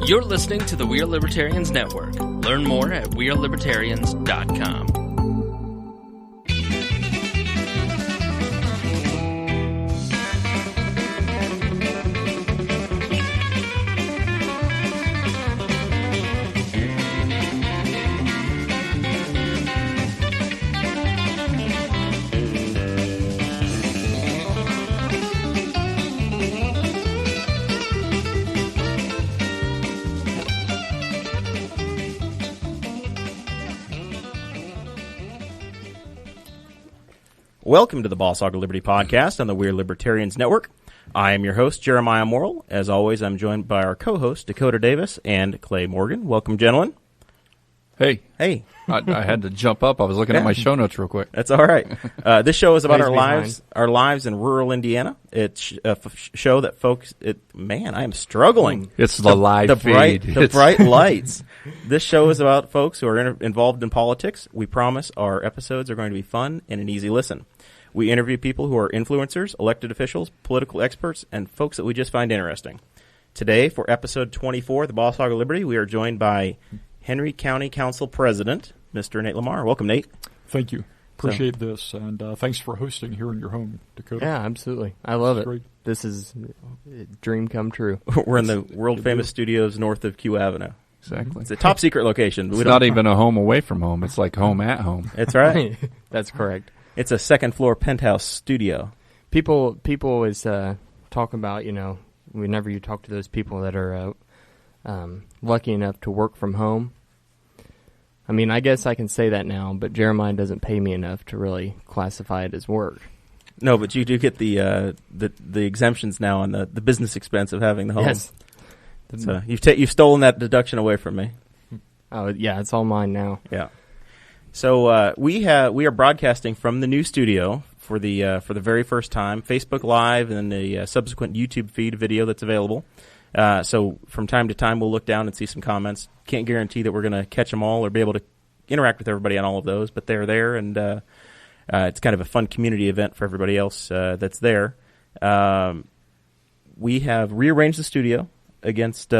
You're listening to the We Are Libertarians Network. Learn more at wearelibertarians.com. Welcome to the Boss Hog of Liberty podcast on the We're Libertarians Network. I am your host, Jeremiah Morrell. As always, I'm joined by our co-host, Dakota Davis and Clay Morgan. Welcome, gentlemen. Hey. Hey. I had to jump up. I was looking at my show notes real quick. That's all right. This show is about our lives in rural Indiana. It's a show that man, I am struggling. It's the live feed. The bright lights. This show is about folks who are involved in politics. We promise our episodes are going to be fun and an easy listen. We interview people who are influencers, elected officials, political experts, and folks that we just find interesting. Today, for episode 24, The Boss Hog of Liberty, we are joined by Henry County Council President, Mr. Nate LaMar. Welcome, Nate. Thank you. Appreciate this, and thanks for hosting here in your home, Dakota. Yeah, absolutely. I love it. Great. This is a dream come true. We're in the world-famous studios north of Q Avenue. Exactly. It's a top-secret location. It's not even a home away from home. It's like home at home. That's right. That's correct. It's a second-floor penthouse studio. People always talk about, whenever you talk to those people that are lucky enough to work from home. I mean, I guess I can say that now, but Jeremiah doesn't pay me enough to really classify it as work. No, but you do get the exemptions now on the business expense of having the home. Yes. So you've stolen that deduction away from me. Oh yeah, it's all mine now. Yeah. So we are broadcasting from the new studio for the very first time, Facebook Live and the subsequent YouTube feed video that's available. So from time to time, we'll look down and see some comments. Can't guarantee that we're going to catch them all or be able to interact with everybody on all of those, but they're there, and it's kind of a fun community event for everybody else that's there. We have rearranged the studio against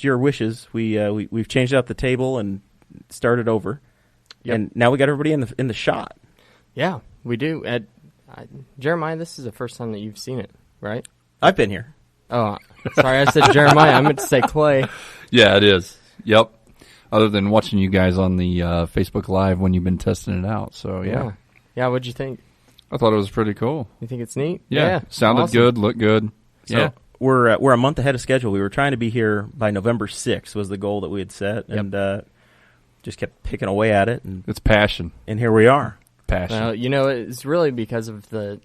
your wishes. We've changed out the table and started over, and now we got everybody in the shot. Yeah, we do. Jeremiah, this is the first time that you've seen it, right? I've been here. Oh, sorry, I said Jeremiah. I meant to say Clay. Yeah, it is. Yep. Other than watching you guys on the Facebook Live when you've been testing it out. So, yeah. Yeah, what'd you think? I thought it was pretty cool. You think it's neat? Yeah. Sounded awesome. good, looked good. So yeah. We're a month ahead of schedule. We were trying to be here by November 6th was the goal that we had set, and just kept picking away at it. And it's passion. And here we are. Passion. Well, it's really because of the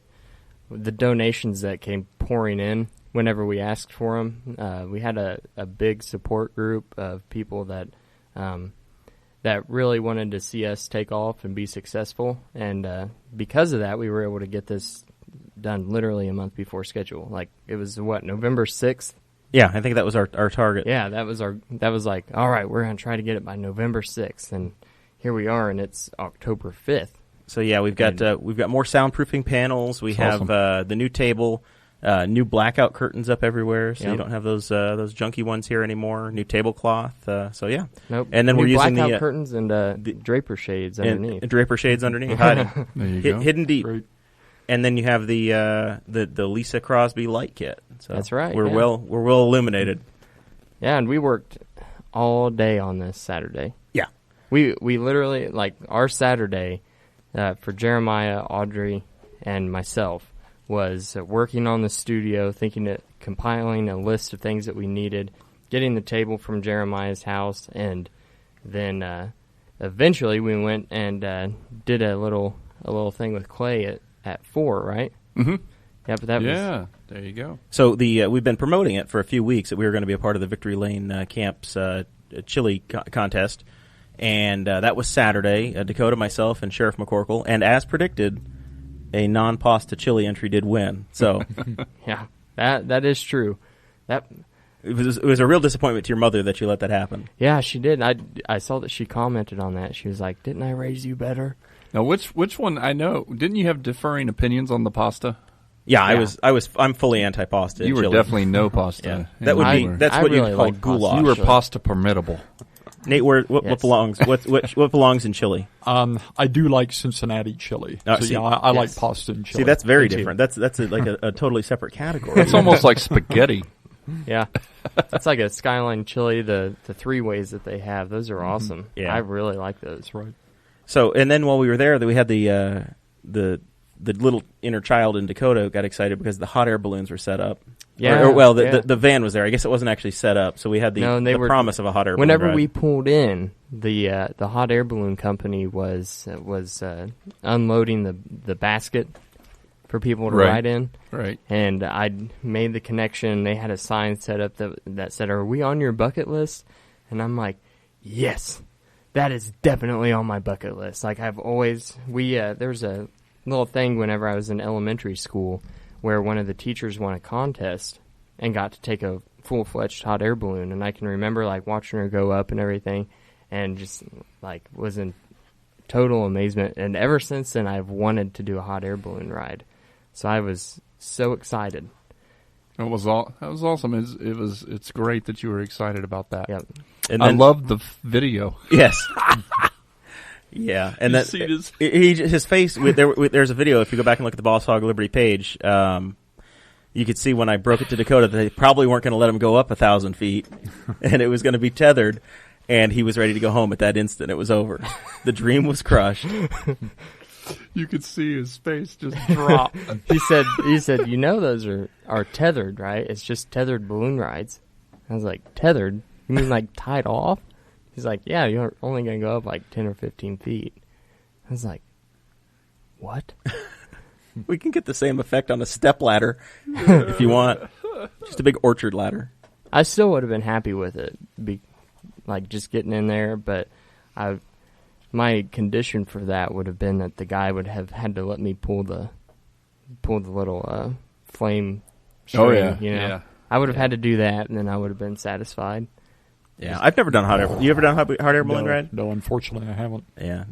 donations that came pouring in. Whenever we asked for them, we had a big support group of people that really wanted to see us take off and be successful. And because of that, we were able to get this done literally a month before schedule. Like, it was, November 6th? Yeah, I think that was our target. Yeah, that was like, all right, we're going to try to get it by November 6th. And here we are, and it's October 5th. So, yeah, we've got more soundproofing panels. We have the new table. New blackout curtains up everywhere, so you don't have those junky ones here anymore. New tablecloth, so yeah. Nope. And then new we're using blackout curtains and draper shades underneath. And draper shades underneath, hiding, there you go. Hidden deep. Great. And then you have the Lisa Crosby light kit. So that's right. We're well illuminated. Yeah, and we worked all day on this Saturday. Yeah, we literally, like, our Saturday for Jeremiah, Audrey, and myself was working on the studio, compiling a list of things that we needed, getting the table from Jeremiah's house, and then eventually we went and did a little thing with Clay at 4, right? Mm-hmm. Yeah, but there you go. So we've been promoting it for a few weeks that we were going to be a part of the Victory Lane Camp's chili contest, and that was Saturday. Dakota, myself, and Sheriff McCorkle, and as predicted, a non-pasta chili entry did win. So, yeah, that is true. It was a real disappointment to your mother that you let that happen. Yeah, she did. I saw that she commented on that. She was like, "Didn't I raise you better?" Now, which one? I know. Didn't you have differing opinions on the pasta? Yeah, I'm fully anti-pasta. You were chili. definitely no pasta. Yeah. That would be. That's I what really you'd call like pasta. goulash. You were pasta permittable. Nate, what Yes. belongs? What belongs in chili? I do like Cincinnati chili. So see, yeah, I like yes. pasta and chili. See, that's very Me too. different. That's like a totally separate category. It's almost like spaghetti. Yeah, it's like a skyline chili. The 3 ways that they have, those are awesome. Yeah. I really like those. That's right. So, and then while we were there, we had the little inner child in Dakota got excited because the hot air balloons were set up. Yeah, The van was there. I guess it wasn't actually set up, so we had the promise of a hot air balloon. Whenever ride. we pulled in, the hot air balloon company was unloading the basket for people to Right. ride in. Right. And I made the connection. They had a sign set up that said, "Are we on your bucket list?" And I'm like, "Yes, that is definitely on my bucket list." Like I've always, there's a little thing whenever I was in elementary school where one of the teachers won a contest and got to take a full-fledged hot air balloon, and I can remember like watching her go up and everything, and just like was in total amazement. And ever since then, I've wanted to do a hot air balloon ride. So I was so excited. That was awesome. It's great that you were excited about that. Yep. And I then- loved the video. Yes. Yeah, and You that see this? his face. There's a video. If you go back and look at the Boss Hog Liberty page, you could see when I broke it to Dakota that they probably weren't going to let him go up 1,000 feet, and it was going to be tethered. And he was ready to go home at that instant. It was over. The dream was crushed. You could see his face just drop. He said, those are tethered, right? It's just tethered balloon rides. I was like, tethered? You mean like tied off? He's like, yeah, you're only going to go up like 10 or 15 feet. I was like, what? We can get the same effect on a step ladder if you want. Just a big orchard ladder. I still would have been happy with it, like just getting in there, but my condition for that would have been that the guy would have had to let me pull the little flame string. Oh, yeah. Yeah. I would have had to do that, and then I would have been satisfied. Yeah, I've never done hot air. You ever done hot air balloon ride? No, unfortunately, I haven't. Yeah,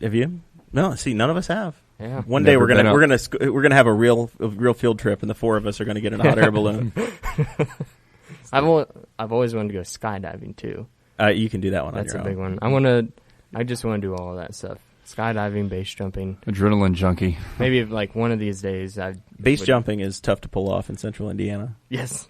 have you? No. See, none of us have. Yeah. One day Never we're gonna have a real field trip, and the 4 of us are gonna get in a hot air balloon. I've always wanted to go skydiving too. You can do that one. That's on a your big own. one. I just want to do all of that stuff: skydiving, base jumping. Adrenaline junkie. Maybe like one of these days. Base jumping is tough to pull off in central Indiana. Yes.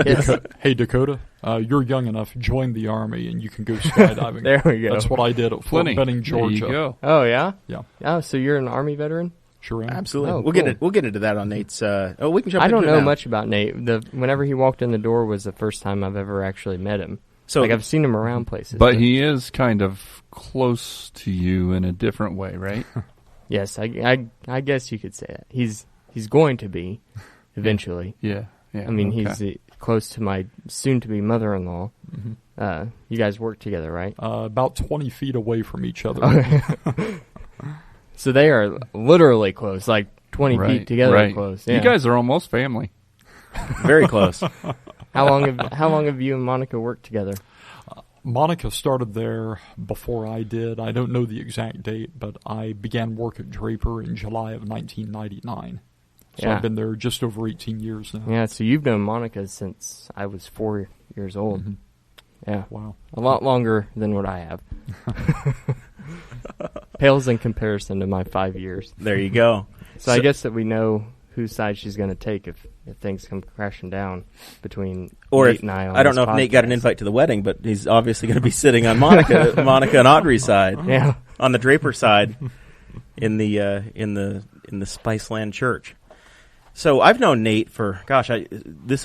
Yes. Hey, Dakota, you're young enough. Join the Army, and you can go skydiving. There we go. That's what I did at Fort Plenty. Benning, Georgia. There you go. Oh yeah. Yeah, Oh, so you're an Army veteran? sure am. Absolutely. Oh, We'll cool. we'll get into that on Nate's. We can jump. I don't into it know now. much about Nate. Whenever he walked in the door was the first time I've ever actually met him. So Like I've seen him around places. But he is kind of close to you in a different way, right? yes, I guess you could say that. He's going to be eventually. Yeah. Yeah. I mean, okay. he's close to my soon-to-be mother-in-law. Mm-hmm. You guys work together, right? About 20 feet away from each other. So they are literally close, like 20 Right, feet together right. close. You Yeah. guys are almost family. very close. How long have you and Monica worked together? Monica started there before I did. I don't know the exact date, but I began work at Draper in July of 1999. So Yeah. I've been there just over 18 years now. Yeah, so you've known Monica since I was 4 years old. Mhm. Yeah, Wow. a lot longer than what I have. Pales in comparison to my 5 years. There you go. So I guess that we know whose side she's going to take if things come crashing down between Or Nate if, and I. On I don't know this if Nate got an podcast. invite to the wedding, but he's obviously going to be sitting on Monica and Audrey's side, Yeah. on the Draper side, in the Spiceland Church. So I've known Nate for this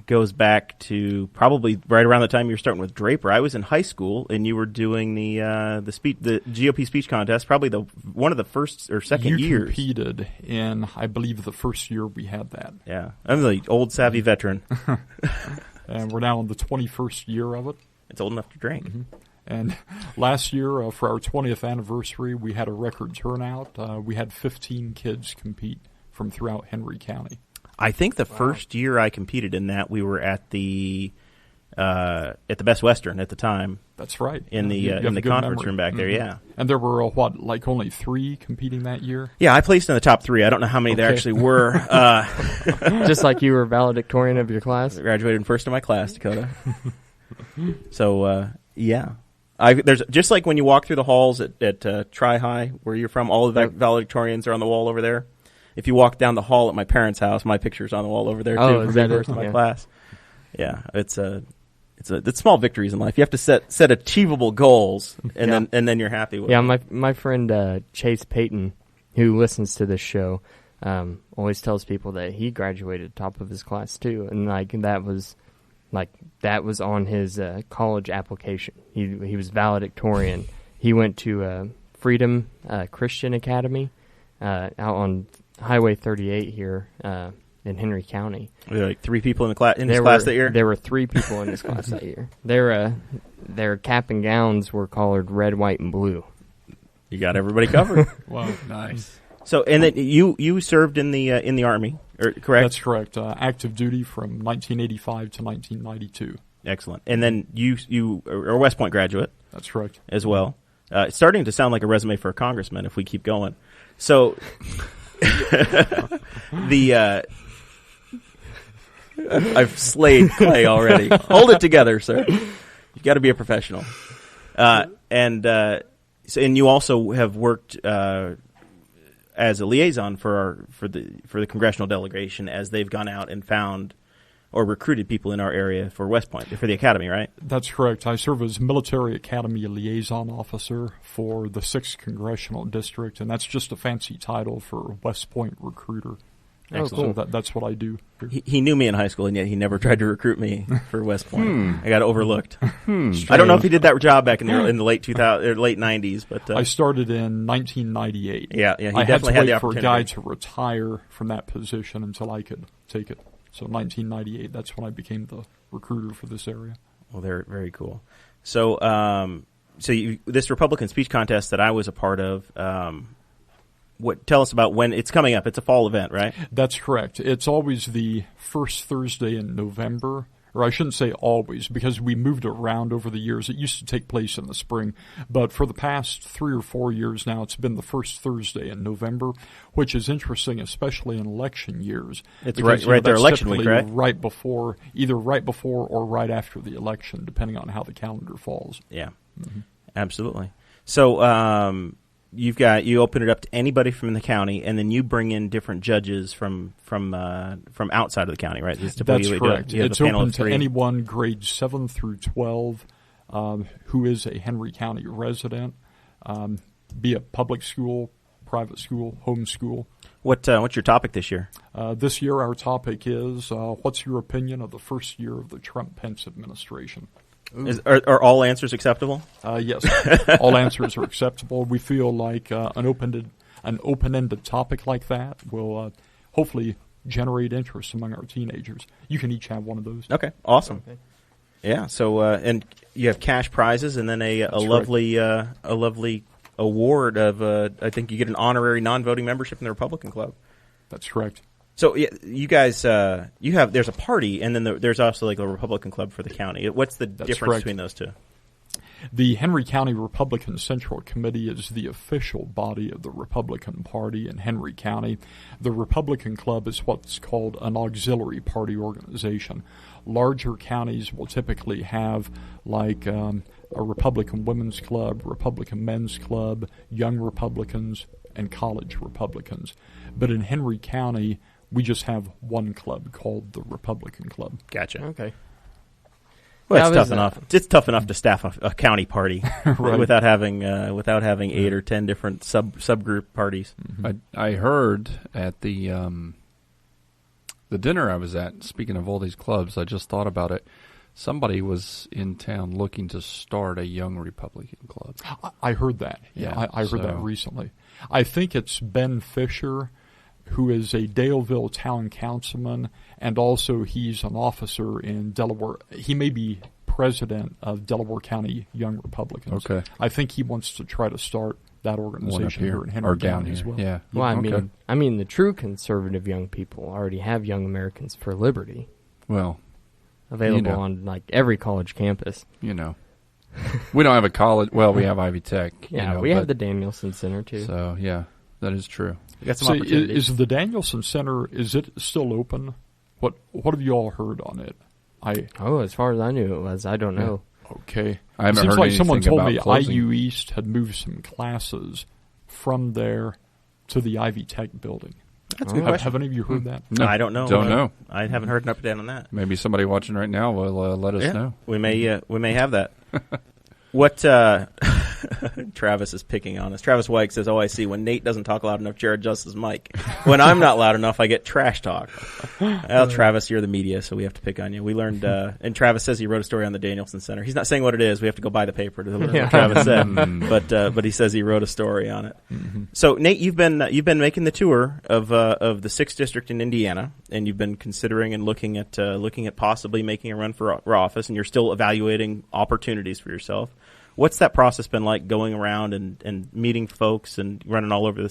goes back to probably right around the time you were starting with Draper. I was in high school and you were doing the GOP speech contest, probably one of the first or second You years. competed in, I believe, the first year we had that. Yeah, I'm the old savvy veteran. And we're now in the 21st year of it. It's old enough to drink. And last year, for our 20th anniversary, we had a record turnout. We had 15 kids compete from throughout Henry County. I think the first year I competed in that, we were at the at the Best Western at the time. That's right. In the conference room back there, yeah. And there were only 3 competing that year? Yeah, I placed in the top 3. I don't know how many there actually were. Just like you were valedictorian of your class? I graduated first in my class, Dakota. So, yeah. There's just like when you walk through the halls at Tri-High, where you're from, all of the valedictorians are on the wall over there. If you walk down the hall at my parents' house, my picture's on the wall over there, too, for being first in my class. Yeah, it's small victories in life. You have to set achievable goals, and then you're happy with it. Yeah, my friend Chase Payton, who listens to this show, always tells people that he graduated top of his class too, and that was on his college application. He was valedictorian. He went to Freedom Christian Academy out on Highway 38 here. In Henry County. Were there like 3 people in the class class that year? There were 3 people in his class that year. Their cap and gowns were colored red, white, and blue. You got everybody covered. Wow, nice. So, and then you served in the Army, correct? That's correct. Active duty from 1985 to 1992. Excellent. And then you are a West Point graduate. That's correct. As well. It's starting to sound like a resume for a congressman if we keep going. So, I've slayed Clay already. Hold it together, sir. You've got to be a professional. And you also have worked as a liaison for the congressional delegation as they've gone out and found or recruited people in our area for West Point, for the academy, right? That's correct. I serve as Military Academy Liaison Officer for the 6th Congressional District, and that's just a fancy title for West Point Recruiter. Excellent. So that's what I do. He knew me in high school, and yet he never tried to recruit me for West Point. I got overlooked. I don't know if he did that job back in the late 2000 or late 90s, but I started in 1998. Yeah, he I definitely had the to wait for a opportunity. guy to retire from that position until I could take it. So 1998, that's when I became the recruiter for this area. Well, they're very cool. So, this Republican speech contest that I was a part of. Tell us about when it's coming up. It's a fall event, right? That's correct. It's always the first Thursday in November, or I shouldn't say always, because we moved it around over the years. It used to take place in the spring, but for the past 3 or 4 years now, it's been the first Thursday in November, which is interesting, especially in election years. It's because, right there, election week, right? Either right before or right after the election, depending on how the calendar falls. Yeah, absolutely. So, you open it up to anybody from the county, and then you bring in different judges from outside of the county, right? That's correct. It's open to anyone grades 7 through 12 who is a Henry County resident, be it public school, private school, home school. What's your topic this year? This year our topic is, what's your opinion of the first year of the Trump-Pence administration? Are all answers acceptable? Yes, all answers are acceptable. We feel like an open-ended topic like that will hopefully generate interest among our teenagers. You can each have one of those. Okay, awesome. Okay. Yeah. So and you have cash prizes, and then a lovely award of I think you get an honorary non-voting membership in the Republican Club. That's correct. So you guys, there's a party, and then there's also like a Republican Club for the county. What's the difference between those two? The Henry County Republican Central Committee is the official body of the Republican Party in Henry County. The Republican Club is what's called an auxiliary party organization. Larger counties will typically have like a Republican Women's Club, Republican Men's Club, Young Republicans, and College Republicans. But in Henry County, we just have one club called the Republican Club. Gotcha. Okay. Well, it's tough enough. It's tough enough to staff a county party right. without having 8 or 10 different subgroup parties. Mm-hmm. I heard at the dinner I was at. Speaking of all these clubs, I just thought about it. Somebody was in town looking to start a young Republican club. I heard that. Yeah, I heard that recently. I think it's Ben Fisher, who is a Daleville town councilman, and also he's an officer in Delaware. He may be president of Delaware County Young Republicans. Okay. I think he wants to try to start that organization here in Henry County as well. Yeah. Well, I mean, the true conservative young people already have Young Americans for Liberty. Well, available on like every college campus. We don't have a college. Well, we have Ivy Tech. Yeah, we have the Danielson Center too. So yeah, that is true. We got some opportunities. Is the Danielson Center, is it still open? What have you all heard on it? As far as I knew it was. I don't know. Okay. I haven't Seems heard like someone anything told about me closing. IU East had moved some classes from there to the Ivy Tech building. That's a good question. Have any of you heard that? No, I don't know. Don't know. I haven't heard an update on that. Maybe somebody watching right now will let us know. We may have that. What Travis is picking on us. Travis White says, "Oh, I see. When Nate doesn't talk loud enough, Jared adjusts his mic. When I'm not loud enough, I get trash talk." Well, Travis, you're the media, so we have to pick on you. We learned, and Travis says he wrote a story on the Danielson Center. He's not saying what it is. We have to go buy the paper to learn what Travis said. But he says he wrote a story on it. Mm-hmm. So Nate, you've been making the tour of the 6th district in Indiana, and you've been considering and looking at possibly making a run for office, and you're still evaluating opportunities for yourself. What's that process been like, going around and meeting folks and running all over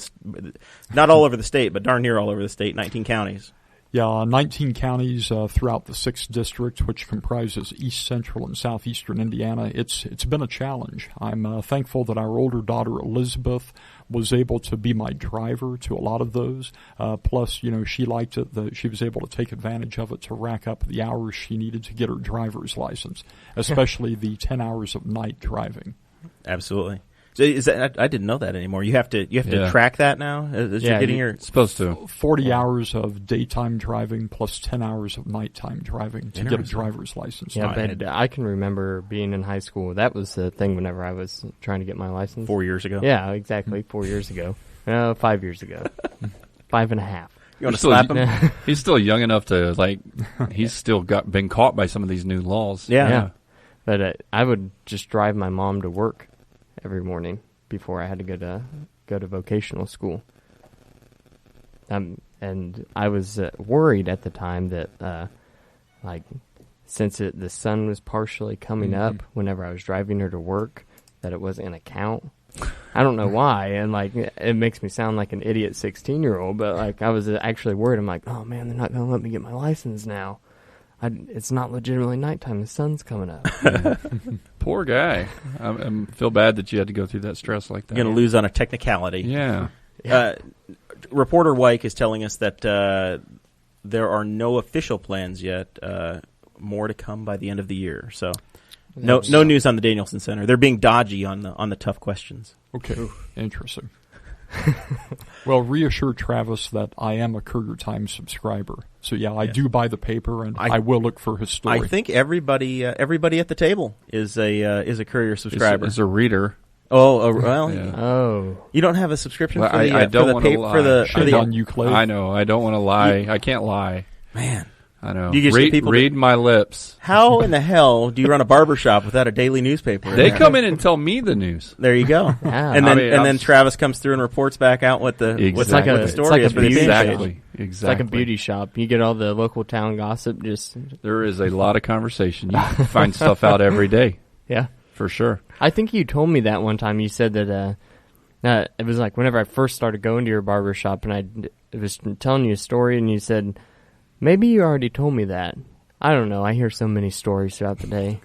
not all over the state, but darn near all over the state, 19 counties? Yeah, 19 counties throughout the 6th district, which comprises east, central, and southeastern Indiana. It's been a challenge. I'm thankful that our older daughter, Elizabeth, was able to be my driver to a lot of those. Plus, she liked it. She was able to take advantage of it to rack up the hours she needed to get her driver's license, especially the 10 hours of night driving. Absolutely. So is that, I didn't know that anymore. You have to track that now as you're getting your supposed to 40 hours of daytime driving plus 10 hours of nighttime driving to get a driver's license. Yeah, but I can remember being in high school. That was the thing whenever I was trying to get my license. 4 years ago. Yeah, exactly. 4 years ago. 5 years ago. 5.5. You want to slap him? He's still young enough to he's still been caught by some of these new laws. Yeah. But I would just drive my mom to work every morning before I had to go to vocational school. And I was worried at the time that, since the sun was partially coming up whenever I was driving her to work, that it wasn't going to count. I don't know why, and it makes me sound like an idiot 16-year-old, but I was actually worried. I'm like, oh man, they're not going to let me get my license now. It's not legitimately nighttime. The sun's coming up. Poor guy. I feel bad that you had to go through that stress like that. You're going to lose on a technicality. Yeah. Reporter Wyke is telling us that there are no official plans yet. More to come by the end of the year. So no news on the Danielson Center. They're being dodgy on the tough questions. Okay. Interesting. Well, reassure Travis that I am a Courier Times subscriber. So I do buy the paper, and I will look for his story. I think everybody at the table is a Courier subscriber. Is a reader. Oh, well. Yeah. Oh, you don't have a subscription well, for the I don't want to lie. for the I know. I don't want to lie. I can't lie. Man. I know. You read my lips. How in the hell do you run a barbershop without a daily newspaper? They come in and tell me the news. There you go. Yeah. And then Travis comes through and reports back out what the story is for the page. Exactly. It's like a beauty shop. You get all the local town gossip. There is a lot of conversation. You find stuff out every day. Yeah, for sure. I think you told me that one time. You said that it was like whenever I first started going to your barbershop, and I was telling you a story, and you said, maybe you already told me that. I don't know. I hear so many stories throughout the day.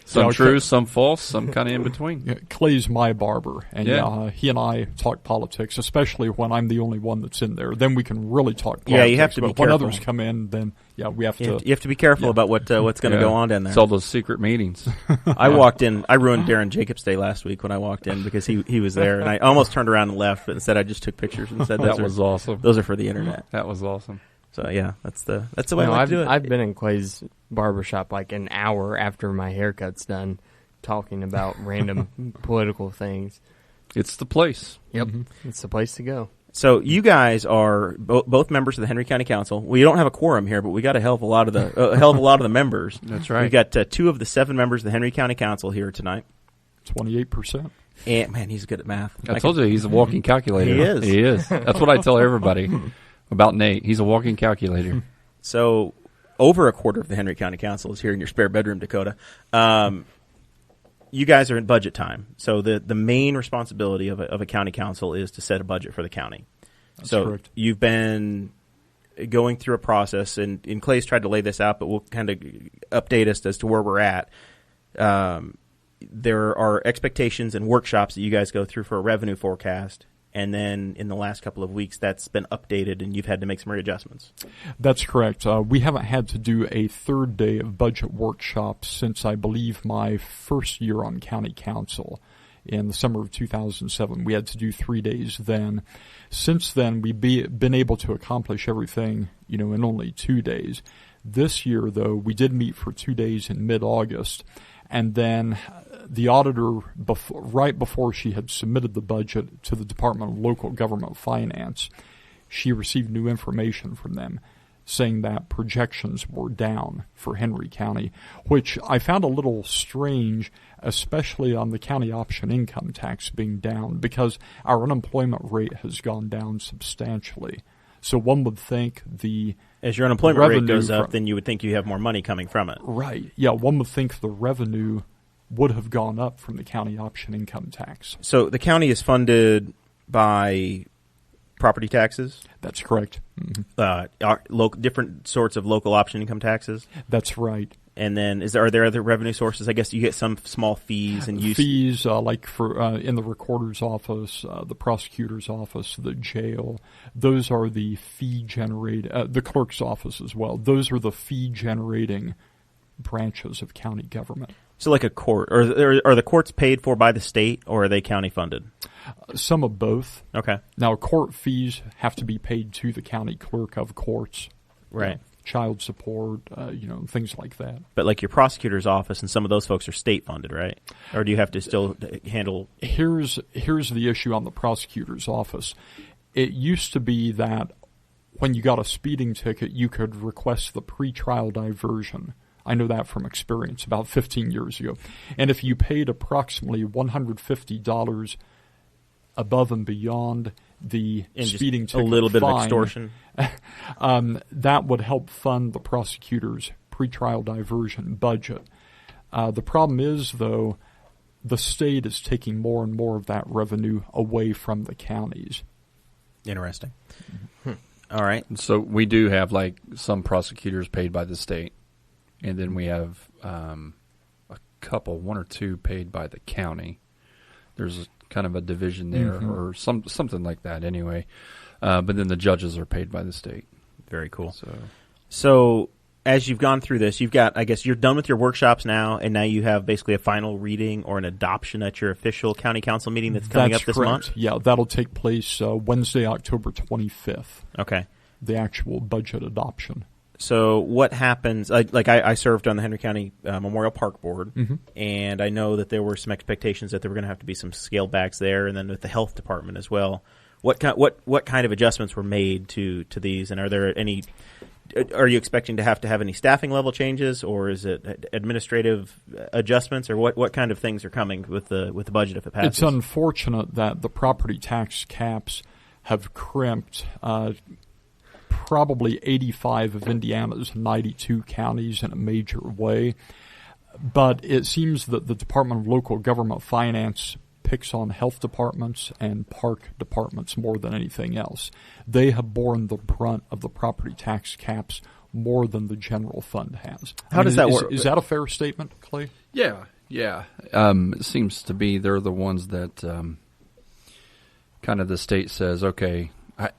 Some true, some false, some kind of in between. Yeah, Clay's my barber, and he and I talk politics, especially when I'm the only one that's in there. Then we can really talk politics. Yeah, you have to be careful. When others come in, then we have to. You have to be careful about what's going to go on down there. It's all those secret meetings. I walked in. I ruined Darren Jacobs' day last week when I walked in because he was there, and I almost turned around and left, but instead I just took pictures and said that was awesome. Those are for the internet. That was awesome. So that's the way I like to do it. I've been in Clay's barbershop like an hour after my haircut's done, talking about random political things. It's the place. Yep, it's the place to go. So you guys are both members of the Henry County Council. We don't have a quorum here, but we got a hell of a lot of the members. That's right. We've got 2 of the 7 members of the Henry County Council here tonight. 28%. And man, he's good at math. I told you he's a walking calculator. He is. That's what I tell everybody about Nate. He's a walking calculator. So over a quarter of the Henry County Council is here in your spare bedroom, Dakota. You guys are in budget time. So the main responsibility of a county council is to set a budget for the county. That's so correct. you've been going through a process, and Clay's tried to lay this out, but we'll kind of update us as to where we're at. There are expectations and workshops that you guys go through for a revenue forecast. And then in the last couple of weeks, that's been updated, and you've had to make some readjustments. That's correct. We haven't had to do a third day of budget workshops since, I believe, my first year on county council in the summer of 2007. We had to do 3 days then. Since then, we've been able to accomplish everything, in only 2 days. This year, though, we did meet for 2 days in mid-August, and then the auditor, right before she had submitted the budget to the Department of Local Government Finance, she received new information from them saying that projections were down for Henry County, which I found a little strange, especially on the county option income tax being down, because our unemployment rate has gone down substantially. So one would think as your unemployment rate goes up, then you would think you have more money coming from it. Right. Yeah, one would think the revenue would have gone up from the county option income tax. So the county is funded by property taxes? That's correct. Mm-hmm. Different sorts of local option income taxes? That's right. And then are there other revenue sources? I guess you get some small fees and use fees like for in the recorder's office, the prosecutor's office, the jail. Those are the fee generated. The clerk's office as well. Those are the fee generating branches of county government. So like a court, or are the courts paid for by the state, or are they county funded? Some of both. Okay. Now, court fees have to be paid to the county clerk of courts. Right. Child support, things like that. But like your prosecutor's office and some of those folks are state funded, right? Or do you have to still handle? Here's the issue on the prosecutor's office. It used to be that when you got a speeding ticket, you could request the pretrial diversion. I know that from experience about 15 years ago. And if you paid approximately $150 above and beyond the speeding ticket a little bit fine, of extortion, that would help fund the prosecutor's pretrial diversion budget. The problem is, though, the state is taking more and more of that revenue away from the counties. Interesting. All right. So we do have like some prosecutors paid by the state. And then we have a couple, one or two paid by the county. There's kind of a division there, or something like that anyway. But then the judges are paid by the state. Very cool. So as you've gone through this, you've got, I guess you're done with your workshops now, and now you have basically a final reading or an adoption at your official county council meeting that's coming up this month? Yeah, that'll take place Wednesday, October 25th. Okay. The actual budget adoption. So what happens, I served on the Henry County Memorial Park Board, and I know that there were some expectations that there were going to have to be some scale backs there, and then with the health department as well. What kind of adjustments were made to these, and are there any? Are you expecting to have any staffing level changes, or is it administrative adjustments, or what kind of things are coming with the budget if it passes? It's unfortunate that the property tax caps have crimped. Probably 85 of Indiana's 92 counties in a major way. But it seems that the Department of Local Government Finance picks on health departments and park departments more than anything else. They have borne the brunt of the property tax caps more than the general fund has. How does that work? Is that a fair statement, Clay? Yeah. It seems to be they're the ones that kind of the state says, okay, I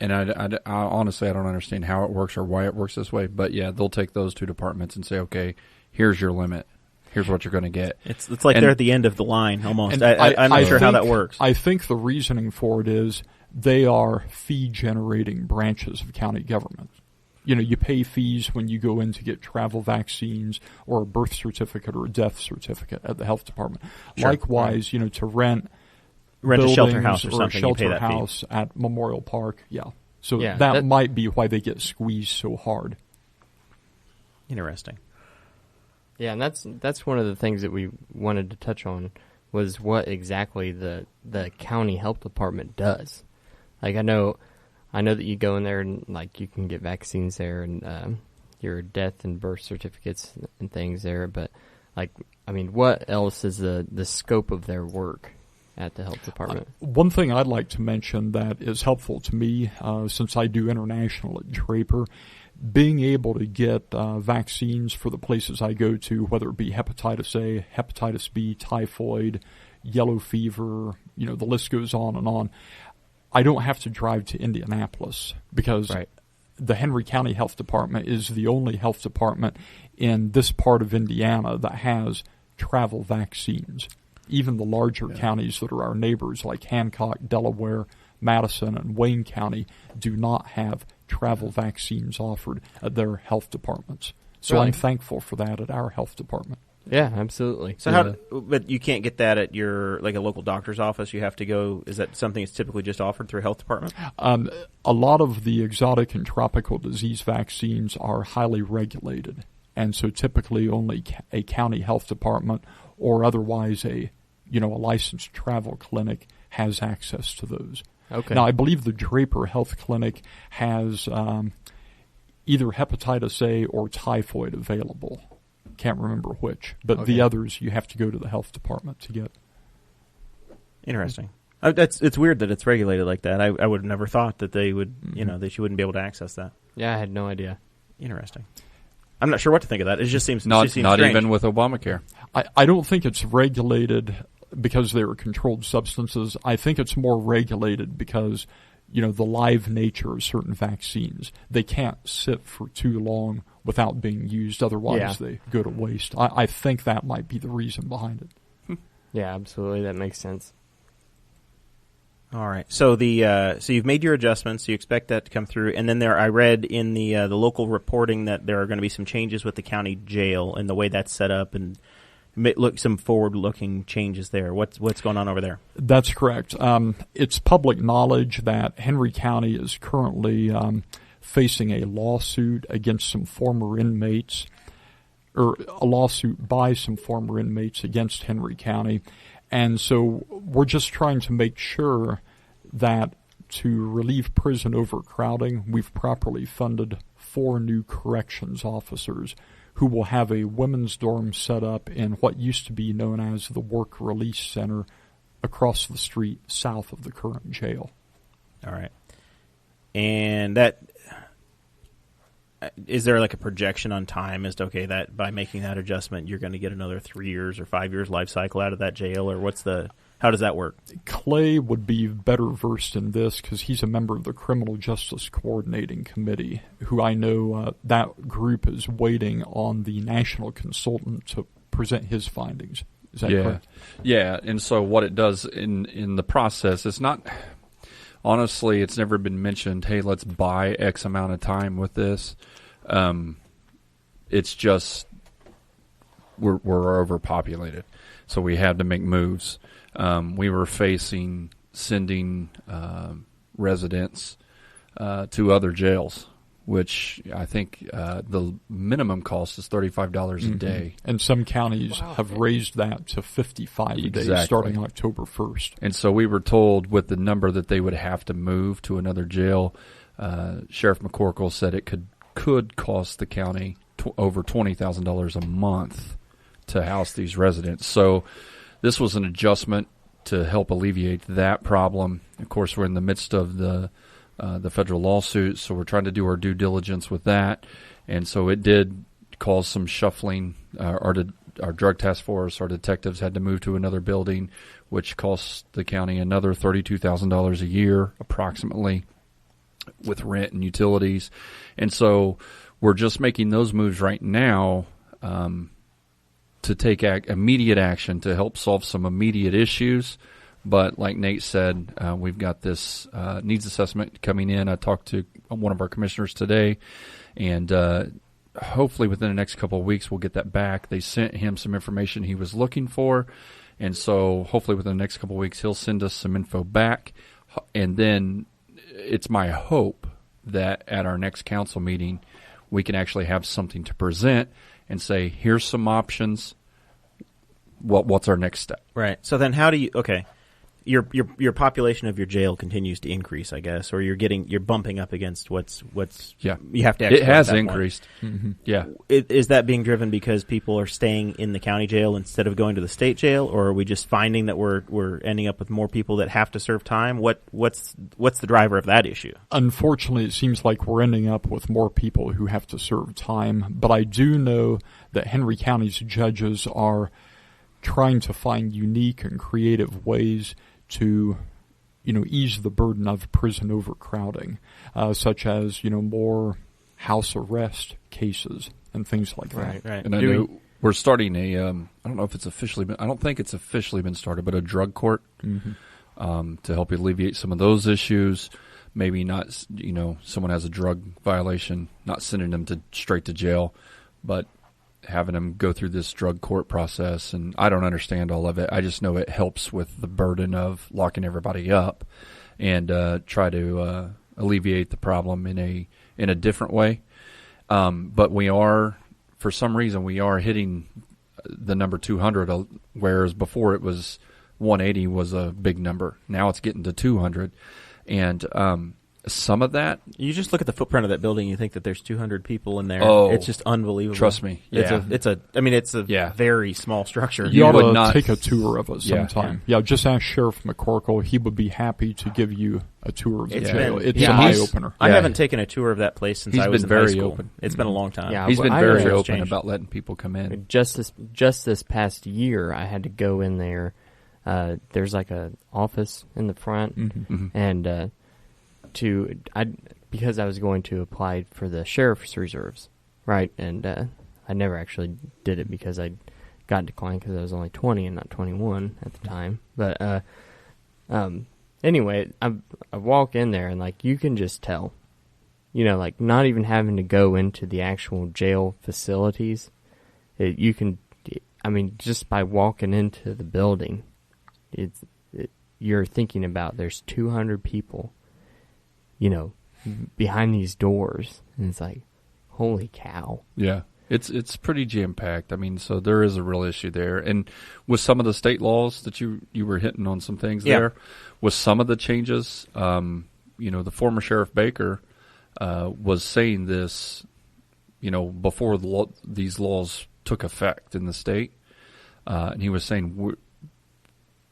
honestly, I don't understand how it works or why it works this way. But, yeah, they'll take those two departments and say, okay, here's your limit. Here's what you're going to get. It's like they're at the end of the line almost. I'm not sure how that works. I think the reasoning for it is they are fee-generating branches of county government. You pay fees when you go in to get travel vaccines or a birth certificate or a death certificate at the health department. Sure. Likewise, to rent a shelter house or something, a shelter you pay that house fee. At Memorial Park, So Yeah, that might be why they get squeezed so hard. Interesting. Yeah, and that's one of the things that we wanted to touch on was what exactly the county health department does. Like I know that you go in there and like you can get vaccines there and your death and birth certificates and things there, but like I mean, what else is the scope of their work? at the health department. One thing I'd like to mention that is helpful to me, since I do international at Draper, being able to get vaccines for the places I go to, whether it be hepatitis A, hepatitis B, typhoid, yellow fever, the list goes on and on. I don't have to drive to Indianapolis because the Henry County Health Department is the only health department in this part of Indiana that has travel vaccines. Even the larger counties that are our neighbors, like Hancock, Delaware, Madison, and Wayne County, do not have travel vaccines offered at their health departments. So I'm thankful for that at our health department. Yeah, absolutely. So but you can't get that at your a local doctor's office. You have to go. Is that something that's typically just offered through a health department? A lot of the exotic and tropical disease vaccines are highly regulated, and so typically only a county health department or otherwise a licensed travel clinic has access to those. Okay. Now, I believe the Draper Health Clinic has either hepatitis A or typhoid available. Can't remember which, but the others you have to go to the health department to get. Interesting. It's weird that it's regulated like that. I would have never thought that they would, that you wouldn't be able to access that. Yeah, I had no idea. Interesting. I'm not sure what to think of that. It just seems not strange. even with Obamacare. I don't think it's regulated because they were controlled substances. I think it's more regulated because the live nature of certain vaccines. They can't sit for too long without being used. Otherwise, they go to waste. I think that might be the reason behind it. Yeah, absolutely. That makes sense. All right. So so you've made your adjustments. You expect that to come through, and then I read in the local reporting that there are going to be some changes with the county jail and the way that's set up, and some forward-looking changes there. What's going on over there? That's correct. It's public knowledge that Henry County is currently facing a lawsuit against some former inmates, or a lawsuit by some former inmates against Henry County. And so we're just trying to make sure that to relieve prison overcrowding, we've properly funded 4 new corrections officers who will have a women's dorm set up in what used to be known as the Work Release Center across the street south of the current jail. All right. And that, is there a projection on time as to, that by making that adjustment, you're going to get another 3 years or 5 years life cycle out of that jail, or how does that work? Clay would be better versed in this because he's a member of the Criminal Justice Coordinating Committee, who I know that group is waiting on the national consultant to present his findings. Is that correct? Yeah, and so what it does in the process, it's not, honestly, it's never been mentioned, hey, let's buy X amount of time with this. It's just we're overpopulated, so we had to make moves. We were facing sending residents to other jails, which I think the minimum cost is $35 a day. And some counties have raised that to $55 a day starting October 1st. And so we were told with the number that they would have to move to another jail, Sheriff McCorkle said it could cost the county over $20,000 a month to house these residents. So this was an adjustment to help alleviate that problem. Of course, we're in the midst of the federal lawsuit, so we're trying to do our due diligence with that. And so it did cause some shuffling. Our drug task force, our detectives had to move to another building, which costs the county another $32,000 a year approximately with rent and utilities. And so we're just making those moves right now to take immediate action to help solve some immediate issues. But like Nate said, we've got this needs assessment coming in. I talked to one of our commissioners today, and hopefully within the next couple of weeks we'll get that back. They sent him some information he was looking for, and so hopefully within the next couple of weeks he'll send us some info back. And then it's my hope that at our next council meeting we can actually have something to present and say, here's some options. What's our next step? Right. So then how do you, your population of your jail continues to increase, I guess, or you're bumping up against what's you have to. It has increased. Mm-hmm. Yeah. Is that being driven because people are staying in the county jail instead of going to the state jail, or are we just finding that we're ending up with more people that have to serve time? What's the driver of that issue? Unfortunately, it seems like we're ending up with more people who have to serve time, but I do know that Henry County's judges are trying to find unique and creative ways to, ease the burden of prison overcrowding, such as, more house arrest cases and things like that. Right. And I know we're starting I don't know if it's I don't think it's officially been started, but a drug court to help alleviate some of those issues. Maybe not, someone has a drug violation, not sending them straight to jail, but having them go through this drug court process. And I don't understand all of it. I just know it helps with the burden of locking everybody up and try to alleviate the problem in a different way. But for some reason, we are hitting the number 200, whereas before it was 180 was a big number. Now it's getting to 200. And some of that, you just look at the footprint of that building, you think that there's 200 people in there. Oh, it's just unbelievable. Trust me. Yeah. It's a very small structure. You ought to take a tour of it sometime. Yeah, just ask Sheriff McCorkle. He would be happy to give you a tour of the jail. It's an eye-opener. I haven't taken a tour of that place since I was in high school. Open. It's been a long time. Yeah, he's been very open about letting people come in. Just this past year, I had to go in there. There's like a office in the front, and because I was going to apply for the sheriff's reserves, right? And I never actually did it because I got declined because I was only 20 and not 21 at the time. But anyway, I walk in there and you can just tell, not even having to go into the actual jail facilities, just by walking into the building, you're thinking about there's 200 people, behind these doors, and it's like, holy cow. Yeah, it's pretty jam-packed. So there is a real issue there. And with some of the state laws that you were hitting on some things there, with some of the changes, the former Sheriff Baker was saying this, before these laws took effect in the state, and he was saying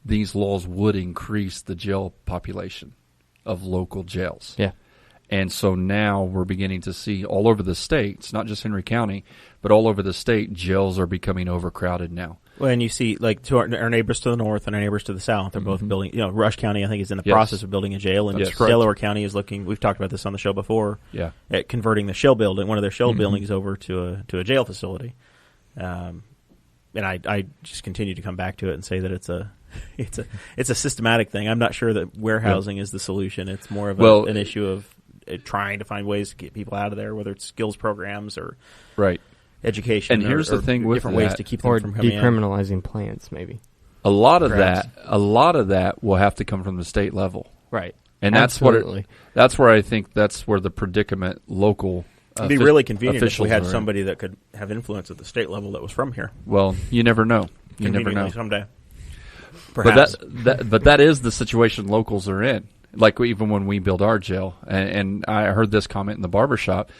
these laws would increase the jail population of local jails. Yeah. And so now we're beginning to see all over the state, it's not just Henry County, but all over the state, jails are becoming overcrowded now. Well, and you see, to our neighbors to the north and our neighbors to the south, they're both building, Rush County, I think, is in the process of building a jail, and Delaware County is looking, we've talked about this on the show before, at converting the shell building, one of their shell buildings over to a jail facility. And I just continue to come back to it and say that it's a systematic thing. I'm not sure that warehousing is the solution. It's more of an issue of trying to find ways to get people out of there, whether it's skills programs or education. And here's the thing with different ways to keep them from coming in. Decriminalizing plants, maybe. A lot of that will have to come from the state level, right? And that's where I think that's where the predicament local. It'd be really convenient if we had somebody that could have influence at the state level that was from here. Well, you never know. You never know. Someday. Perhaps. But that is the situation locals are in. Like even when we build our jail, and I heard this comment in the barbershop,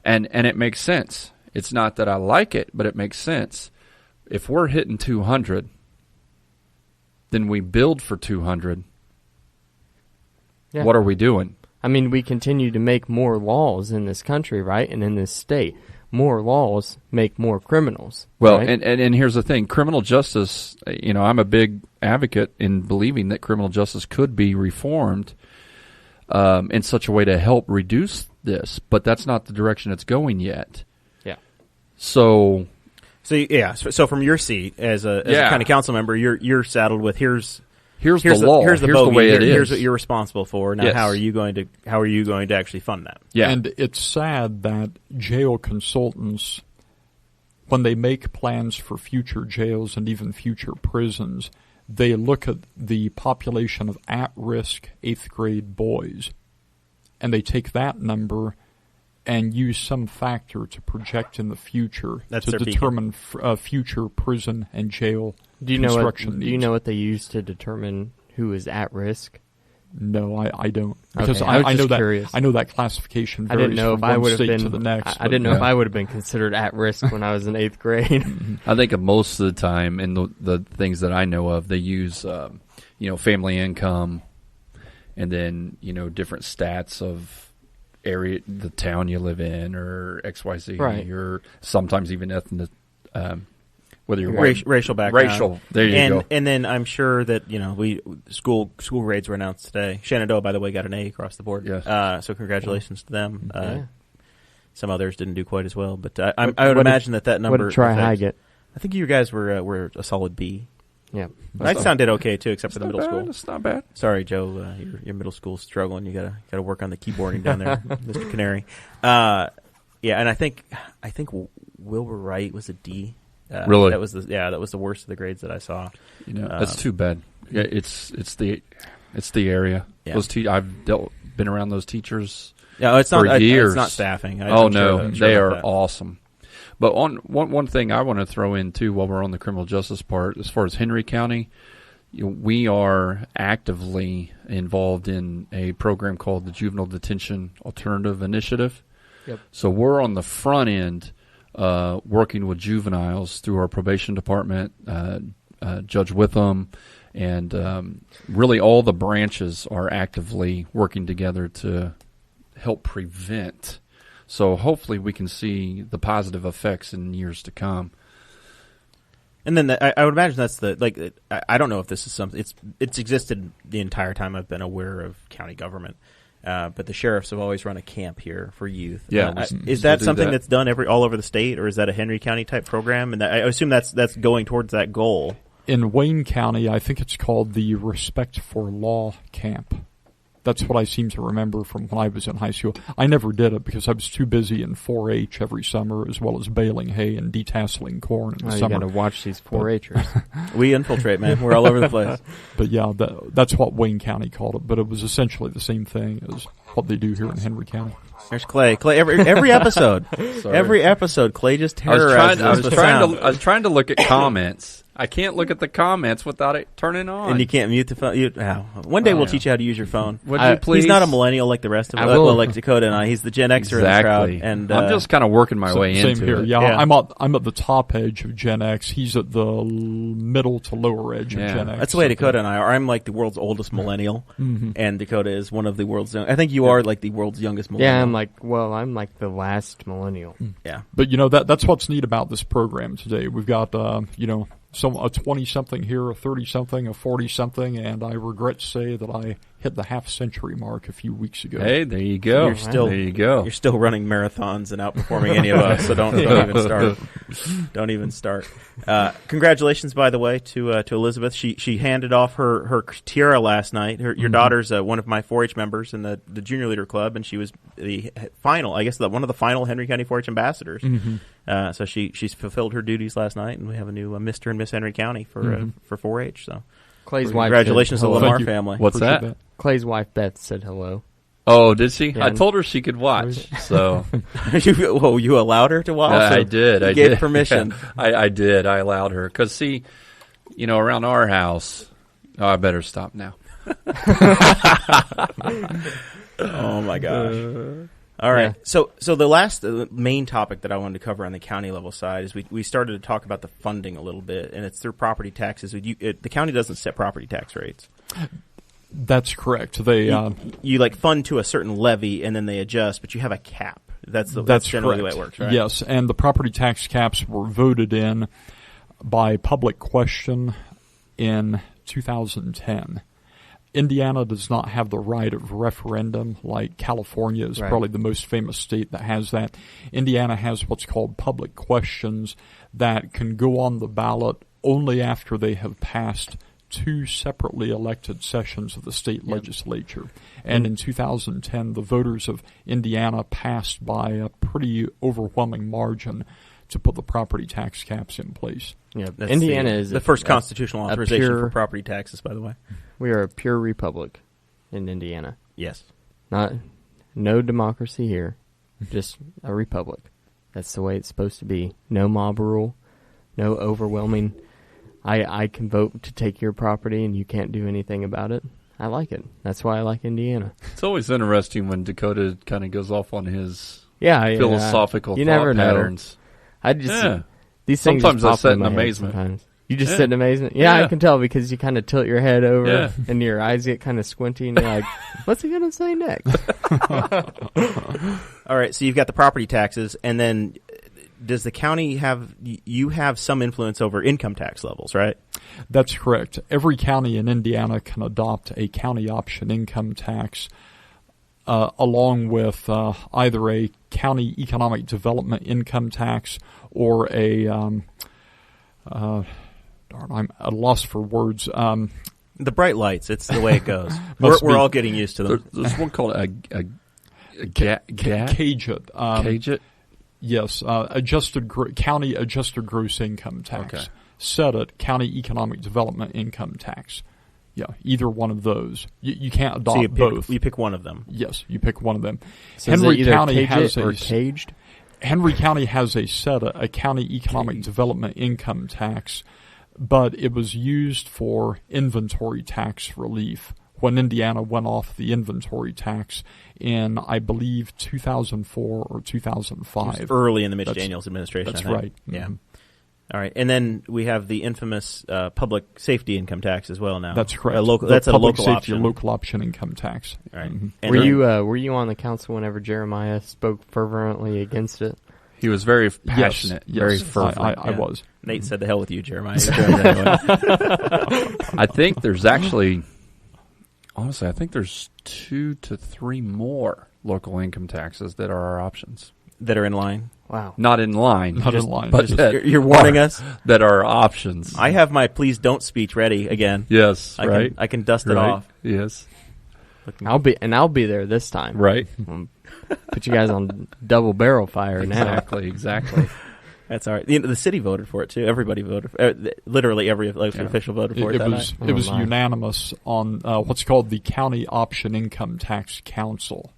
and it makes sense. It's not that I like it, but it makes sense. If we're hitting 200, then we build for 200. Yeah. What are we doing? We continue to make more laws in this country, right? And in this state. More laws make more criminals. Well, right? and here's the thing. Criminal justice, I'm a big advocate in believing that criminal justice could be reformed in such a way to help reduce this, but that's not the direction it's going yet. Yeah. So from your seat as a county council member, you're saddled with here's the law. Here's the bogey. Way it is. Here's what you're responsible for. Now, how are you going to actually fund that? Yeah. And it's sad that jail consultants, when they make plans for future jails and even future prisons, they look at the population of at-risk 8th grade boys, and they take that number and use some factor to project in the future to determine future prison and jail construction needs. Do you know what they use to determine who is at risk? No, I don't, because Okay, I was I know just that curious. I know that classification I varies didn't know from if I one would have state been to the next. I didn't know if Yeah. I would have been considered at risk when I was in 8th grade. I think most of the time, in the things that I know of, they use family income, and then different stats of area, the town you live in, or XYZ, Right. or sometimes even ethnic, whether you're white, Racial background. racial. There you go. And then I'm sure that school grades were announced today. Shenandoah, by the way, got an A across the board. Yes. So congratulations to them. Yeah. Some others didn't do quite as well, but I would What did- imagine that number. What did Tri High affects- get? I think you guys were a solid B. Yeah. Knightstown did okay too, except for the It's middle not bad, school. It's not bad. Sorry, Joe, your middle school's struggling. You gotta work on the keyboarding down there, Mr. Canary. Yeah, and I think Wilbur Wright was a D. Really? That was the worst of the grades that I saw. That's too bad. Yeah, it's the area. Yeah. Those I've been around those teachers. Yeah, it's not for years. It's not staffing. Oh I'm no, sure they about are that. awesome. But on one thing I want to throw in too, while we're on the criminal justice part, as far as Henry County, we are actively involved in a program called the Juvenile Detention Alternative Initiative. Yep. So we're on the front end, working with juveniles through our probation department, Judge Witham, and really all the branches are actively working together to help prevent. So hopefully we can see the positive effects in years to come. And then I would imagine that's I don't know if this is something it's existed the entire time I've been aware of county government, but the sheriffs have always run a camp here for youth. Yeah, is that do something that. that's done all over the state, or is that a Henry County type program? And I assume that's going towards that goal. In Wayne County, I think it's called the Respect for Law Camp. That's what I seem to remember from when I was in high school. I never did it because I was too busy in 4-H every summer, as well as baling hay and detasseling corn in the You summer. got to watch these 4-Hers. We infiltrate, man. We're all over the place. But yeah, that's what Wayne County called it. But it was essentially the same thing as what they do here in Henry County. There's Clay. Every episode, Sorry. every episode, Clay just I was terrorizes trying, I us was with trying sound. to I was trying to look at comments. I can't look at the comments without it turning on. And you can't mute the phone. One day we'll teach you how to use your phone. Would you please? He's not a millennial like the rest of us. I will. Well, like Dakota and I. He's the Gen Xer in the crowd. Exactly. And I'm just kind of working my way Same into here. it. Yeah, Yeah. I'm at the top edge of Gen X. He's at the middle to lower edge of Yeah. Gen X. that's the way Dakota and I are. I'm like the world's oldest millennial, and Dakota is one of the world's young. I think you are like the world's youngest millennial. Yeah, I'm like the last millennial. Yeah. But that's what's neat about this program today. We've got a 20-something here, a 30-something, a 40-something, and I regret to say that I hit the half-century mark a few weeks ago. Hey, there you go. You're still there you go. You're still running marathons and outperforming any of us, so don't even start. Don't even start. Congratulations, by the way, to Elizabeth. She handed off her tiara last night. Your daughter's one of my 4-H members in the Junior Leader Club, and she was the final, I guess, one of the final Henry County 4-H ambassadors. So she's fulfilled her duties last night, and we have a new Mr. and Miss Henry County for 4-H. So Clay's wife. congratulations to said the hello. Lamar Thank you. family. What's Appreciate that? Clay's wife Beth said hello. Oh, did she? Yeah. I told her she could watch. So you allowed her to watch? I did. You I gave did. permission. Yeah, I did. I allowed her because see, around our house. Oh, I better stop now. Oh my gosh. All right. Yeah. So the last main topic that I wanted to cover on the county level side is we started to talk about the funding a little bit, and it's through property taxes. The county doesn't set property tax rates. That's correct. They You like fund to a certain levy, and then they adjust, but you have a cap. That's generally correct. the way it works, right? Yes, and the property tax caps were voted in by public question in 2010. Indiana does not have the right of referendum like California is Right. probably the most famous state that has that. Indiana has what's called public questions that can go on the ballot only after they have passed 2 separately elected sessions of the state legislature. And in 2010, the voters of Indiana passed by a pretty overwhelming margin to put the property tax caps in place. Yeah, That's Indiana is the first constitutional a authorization pure- for property taxes, by the way. We are a pure republic in Indiana. Yes. No democracy here, just a republic. That's the way it's supposed to be. No mob rule, no overwhelming I can vote to take your property and you can't do anything about it. I like it. That's why I like Indiana. It's always interesting when Dakota kind of goes off on his Yeah, philosophical you thought never patterns. Know. I just these things sometimes just I pop sit in in my head amazement. sometimes. You just sit in amazement? Yeah, I can tell because you kind of tilt your head over and your eyes get kind of squinty and you're like, what's he going to say next? All right, so you've got the property taxes, and then does the county have some influence over income tax levels, right? That's correct. Every county in Indiana can adopt a county option income tax along with either a county economic development income tax or a I'm at a loss for words. The bright lights, it's the way it goes. We're all getting used to them. There's one called a CAGIT. CAGIT? Yes, county adjusted gross income tax. Okay. SEDIT, county economic development income tax. Yeah, either one of those. You can't adopt both. You pick one of them. Yes, you pick one of them. So Henry County has caged. Henry County has a SEDIT, a county economic development income tax, but it was used for inventory tax relief when Indiana went off the inventory tax in, I believe, 2004 or 2005. Early in the Mitch Daniels administration. That's I think. right. Yeah. Mm-hmm. All right, and then we have the infamous public safety income tax as well now. That's correct. That's a public local safety option. local option income tax. All right. Mm-hmm. And Were you on the council whenever Jeremiah spoke fervently against it? He was very passionate, very fervent. I was. Nate said, "The hell with you, Jeremiah." I think there's actually, honestly, I think there's 2 to 3 more local income taxes that are our options. That are in line. Wow. Not in line. Not in line. But You're warning us? That are options. I have my please don't speech ready again. Yes, I can dust it off. Yes. I'll be there this time. Right. Put you guys on double barrel fire now. Exactly. That's all right. The city voted for it too. Everybody voted. Literally every official voted for it. It was unanimous on what's called the County Option Income Tax Council.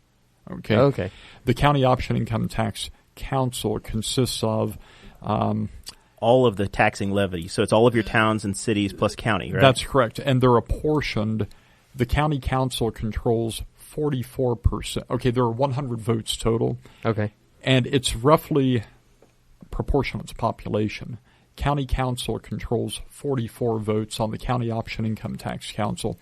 Okay. The County Option Income Tax Council consists of all of the taxing levy. So it's all of your towns and cities plus county, right? That's correct. And they're apportioned. The county council controls 44%. Okay, there are 100 votes total. Okay. And it's roughly proportionate to population. County council controls 44 votes on the County Option Income Tax Council.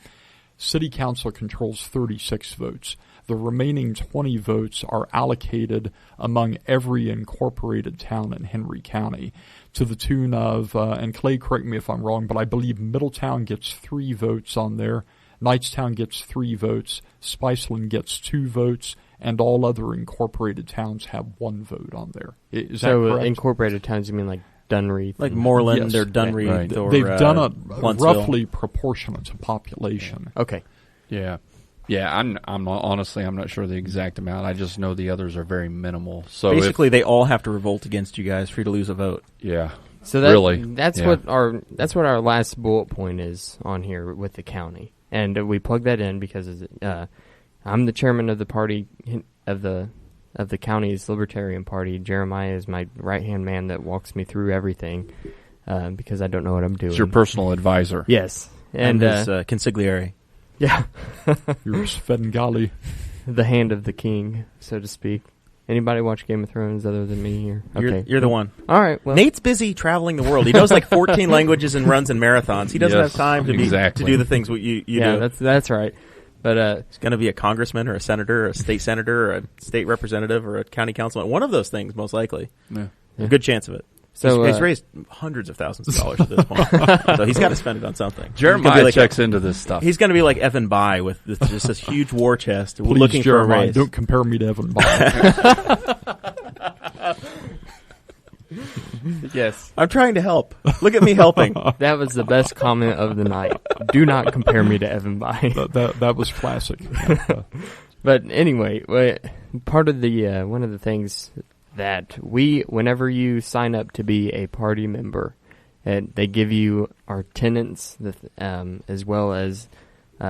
City council controls 36 votes. The remaining 20 votes are allocated among every incorporated town in Henry County to the tune of, and Clay, correct me if I'm wrong, but I believe Middletown gets 3 votes on there, Knightstown gets 3 votes, Spiceland gets 2 votes, and all other incorporated towns have 1 vote on there. Is that correct? Incorporated towns, you mean like Dunreath? Like Moreland Yes. or Dunreath? Right. Or, They've done it Huntsville. roughly proportionate to population. Okay. Yeah. Yeah, I'm honestly, I'm not sure the exact amount. I just know the others are very minimal. So basically, they all have to revolt against you guys for you to lose a vote. Yeah. So that's what our last bullet point is on here with the county, and we plug that in because I'm the chairman of the party of the county's Libertarian Party. Jeremiah is my right hand man that walks me through everything because I don't know what I'm doing. It's your personal advisor. Yes, And his consigliere. Yeah, Your Svengali. the hand of the king, so to speak. Anybody watch Game of Thrones other than me here? Okay, You're the one. All right. Well, Nate's busy traveling the world. He knows like 14 languages and runs in marathons. He doesn't have time to do the things you yeah, do. that's right. But He's going to be a congressman or a senator or a state senator or a state representative or a county councilman. One of those things, most likely. Yeah. A good chance of it. So he's raised hundreds of thousands of dollars at this point. So he's got to spend it on something. Jeremiah checks into this stuff. He's going to be like Evan Bayh with just this huge war chest Please, looking Jeremiah, for a raise. don't compare me to Evan Bayh. yes, I'm trying to help. Look at me helping. that was the best comment of the night. Do not compare me to Evan Bayh. that was classic. But anyway, part of the one of the things that whenever you sign up to be a party member, they give you our tenants as well as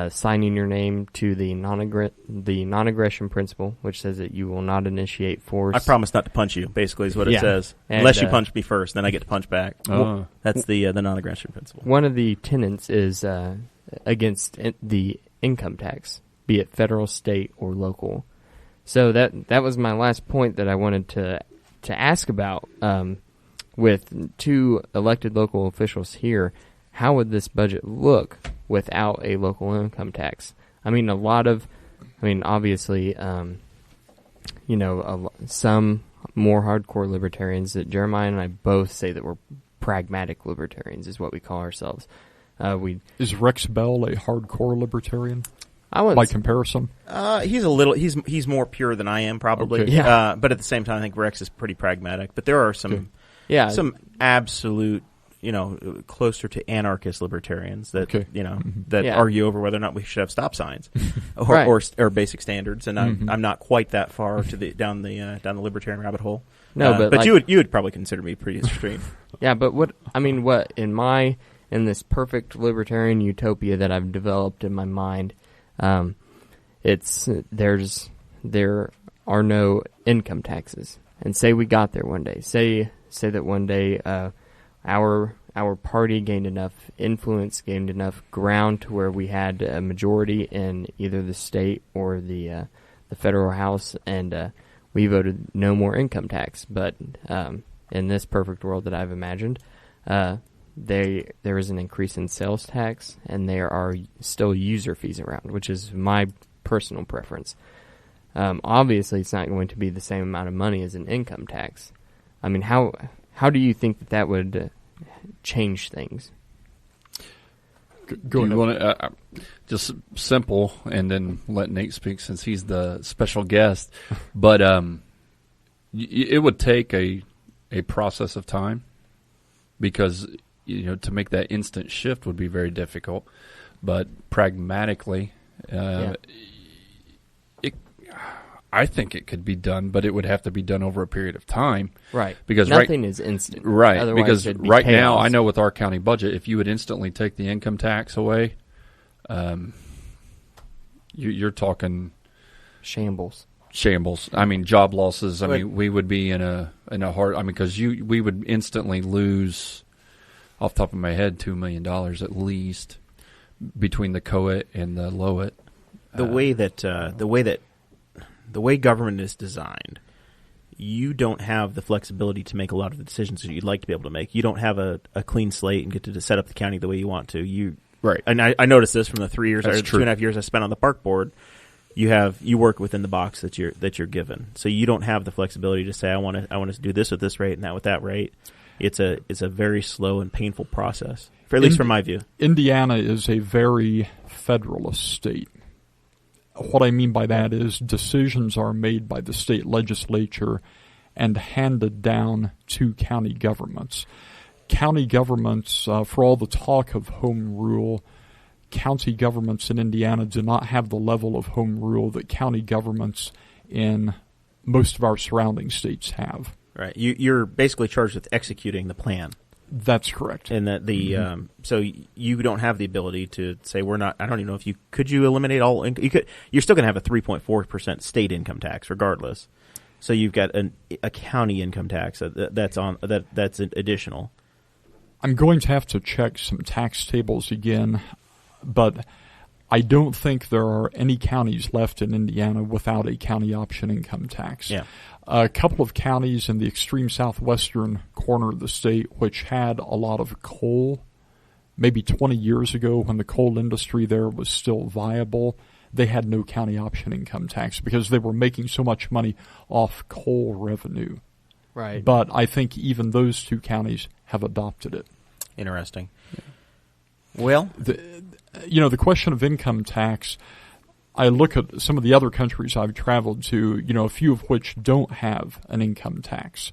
signing your name to the non-aggression principle, which says that you will not initiate force. I promise not to punch you, basically, is what it says. And, unless you punch me first, then I get to punch back. Oh. That's the non-aggression principle. One of the tenets is against the income tax, be it federal, state, or local. So that was my last point that I wanted to ask about. With 2 elected local officials here, how would this budget look without a local income tax? I mean, obviously, some more hardcore libertarians that Jeremiah and I both say that we're pragmatic libertarians is what we call ourselves. Is Rex Bell a hardcore libertarian? By comparison? He's more pure than I am, probably. Okay. Yeah. But at the same time, I think Rex is pretty pragmatic. But there are some absolute, closer to anarchist libertarians that argue over whether or not we should have stop signs or basic standards. And I'm not quite that far to down the libertarian rabbit hole. No, but you would probably consider me pretty extreme. Yeah, but what in this perfect libertarian utopia that I've developed in my mind, there are no income taxes. And say we got there one day. Say that one day our party gained enough influence, gained enough ground to where we had a majority in either the state or the federal house, and we voted no more income tax. But in this perfect world that I've imagined, there is an increase in sales tax, and there are still user fees around, which is my personal preference. Obviously, it's not going to be the same amount of money as an income tax. I mean, how do you think that would change things? Go ahead. Want to, just simple, and then let Nate speak since he's the special guest. But it would take a process of time because to make that instant shift would be very difficult. But pragmatically, I think it could be done, but it would have to be done over a period of time. Right. Because nothing is instant. Right. Otherwise because it'd be right chaos. now, I know with our county budget, if you would instantly take the income tax away, you're talking shambles. I mean, job losses. I mean, we would be in a hard. I mean, because we would instantly lose, off the top of my head, $2 million at least between the COIT and the LOIT. The way government is designed, you don't have the flexibility to make a lot of the decisions that you'd like to be able to make. You don't have a clean slate and get to set up the county the way you want to. Right. And I noticed this from the 2.5 years I spent on the park board. You work within the box that you're given, so you don't have the flexibility to say I want to do this at this rate and that with that rate. It's a very slow and painful process, at least from my view. Indiana is a very federalist state. What I mean by that is decisions are made by the state legislature and handed down to county governments. County governments, for all the talk of home rule, county governments in Indiana do not have the level of home rule that county governments in most of our surrounding states have. Right. You're basically charged with executing the plan. That's correct. And that so you don't have the ability to say we're not. I don't even know if could you eliminate all. You're still going to have a 3.4% state income tax regardless. So you've got a county income tax that's additional. I'm going to have to check some tax tables again, but I don't think there are any counties left in Indiana without a county option income tax. Yeah. A couple of counties in the extreme southwestern corner of the state which had a lot of coal, maybe 20 years ago when the coal industry there was still viable, they had no county option income tax because they were making so much money off coal revenue. Right. But I think even those 2 counties have adopted it. Interesting. Yeah. Well, the question of income tax, I look at some of the other countries I've traveled to, a few of which don't have an income tax,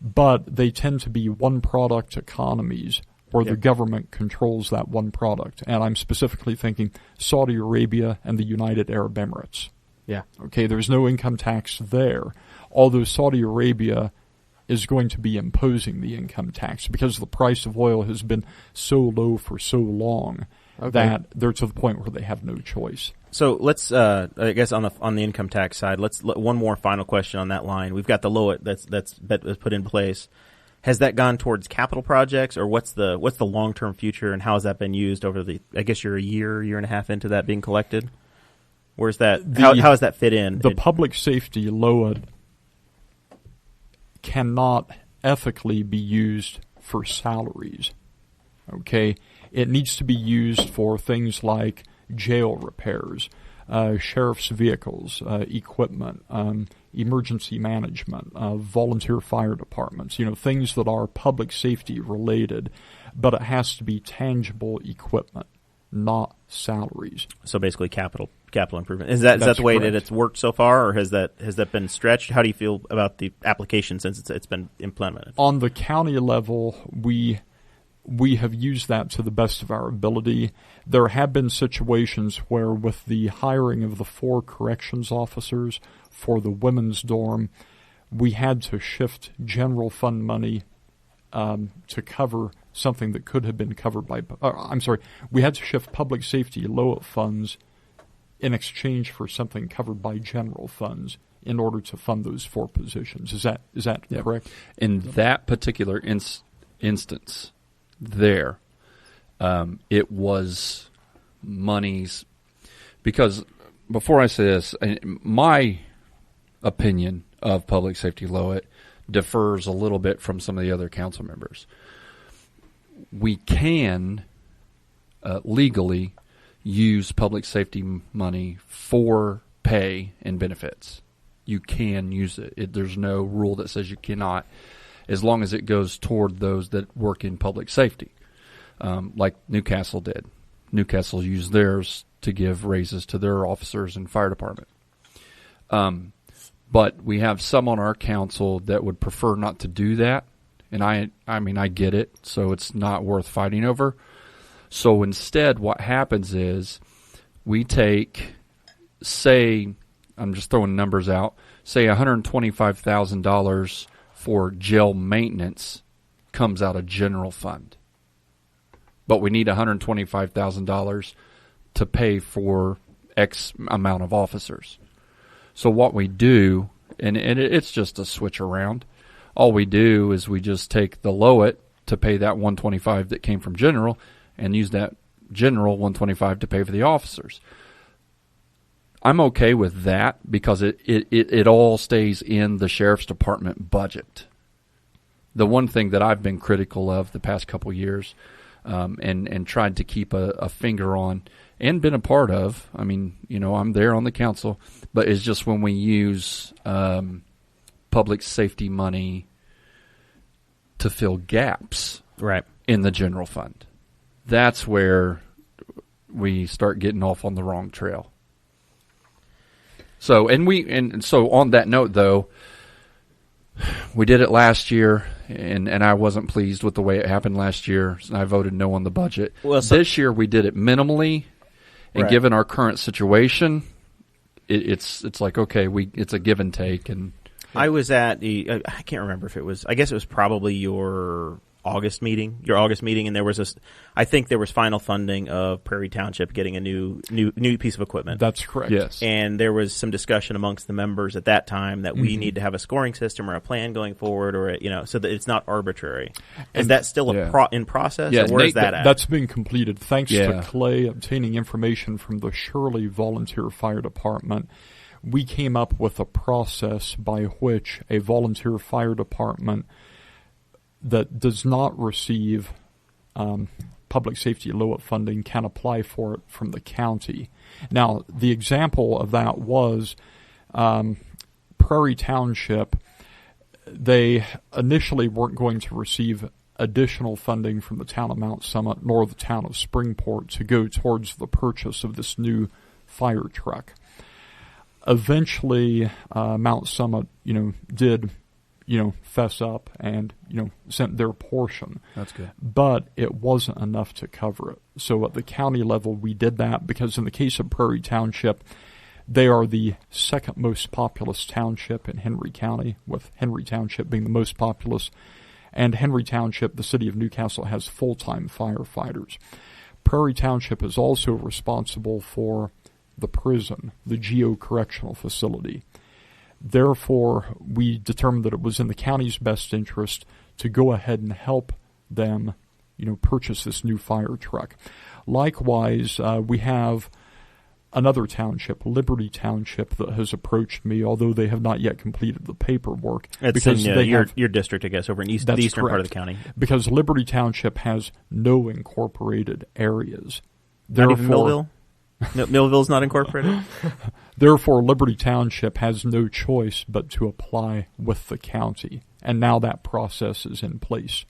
but they tend to be one-product economies where the government controls that one product. And I'm specifically thinking Saudi Arabia and the United Arab Emirates. Yeah. Okay, there's no income tax there, although Saudi Arabia is going to be imposing the income tax because the price of oil has been so low for so long. that they're to the point where they have no choice. So let's, I guess, on the income tax side, one more final question on that line. We've got the LOIT that's put in place. Has that gone towards capital projects, or what's the long-term future, and how has that been used over the? I guess you're a year and a half into that being collected. Where's that? How does that fit in? The public safety LOIT cannot ethically be used for salaries. Okay, it needs to be used for things like jail repairs, sheriff's vehicles, equipment, emergency management, volunteer fire departments, things that are public safety related, but it has to be tangible equipment, not salaries. So basically capital improvement. Is that the way that it's worked so far, or has that been stretched? How do you feel about the application since it's been implemented? On the county level, we have used that to the best of our ability. There have been situations where, with the hiring of the 4 corrections officers for the women's dorm, we had to shift general fund money to cover something that could have been covered by. We had to shift public safety LOIT funds in exchange for something covered by general funds in order to fund those 4 positions. Is that correct? In that particular instance. There, it was monies, because before I say this, my opinion of public safety LOIT differs a little bit from some of the other council members. We can legally use public safety money for pay and benefits. You can use it. There's no rule that says you cannot, as long as it goes toward those that work in public safety, like Newcastle did. Newcastle used theirs to give raises to their officers and fire department. But we have some on our council that would prefer not to do that, and I get it, so it's not worth fighting over. So instead, what happens is we take, say, I'm just throwing numbers out, say $125,000 for jail maintenance comes out of general fund. But we need $125,000 to pay for X amount of officers. So what we do, and it's just a switch around, all we do is we just take the LOIT to pay that $125 that came from general and use that general $125 to pay for the officers. I'm okay with that because it all stays in the sheriff's department budget. The one thing that I've been critical of the past couple years, and tried to keep a finger on and been a part of, I'm there on the council, but it's just when we use public safety money to fill gaps in the general fund. That's where we start getting off on the wrong trail. So so on that note, though, we did it last year, and I wasn't pleased with the way it happened last year, and I voted no on the budget. Well, this year we did it minimally, and given our current situation, it's like, okay, it's a give and take. And I was at I can't remember if it was, I guess it was probably your August meeting, and there was I think there was final funding of Prairie Township getting a new piece of equipment. That's correct. Yes. And there was some discussion amongst the members at that time that we need to have a scoring system or a plan going forward, or so that it's not arbitrary. Is that still in process? Yeah, or where is that at? That's been completed thanks to Clay obtaining information from the Shirley Volunteer Fire Department. We came up with a process by which a volunteer fire department that does not receive public safety LOIT funding can apply for it from the county. Now, the example of that was Prairie Township. They initially weren't going to receive additional funding from the town of Mount Summit nor the town of Springport to go towards the purchase of this new fire truck. Eventually, Mount Summit, did fess up and, sent their portion. That's good. But it wasn't enough to cover it. So at the county level, we did that because in the case of Prairie Township, they are the second most populous township in Henry County, with Henry Township being the most populous. And Henry Township, the city of Newcastle, has full-time firefighters. Prairie Township is also responsible for the prison, the geo-correctional facility. Therefore, we determined that it was in the county's best interest to go ahead and help them, purchase this new fire truck. Likewise, we have another township, Liberty Township, that has approached me, although they have not yet completed the paperwork. It's in your district, I guess, over in the eastern part of the county. Because Liberty Township has no incorporated areas. Not even Millville? Millville's not incorporated? Therefore, Liberty Township has no choice but to apply with the county. And now that process is in place.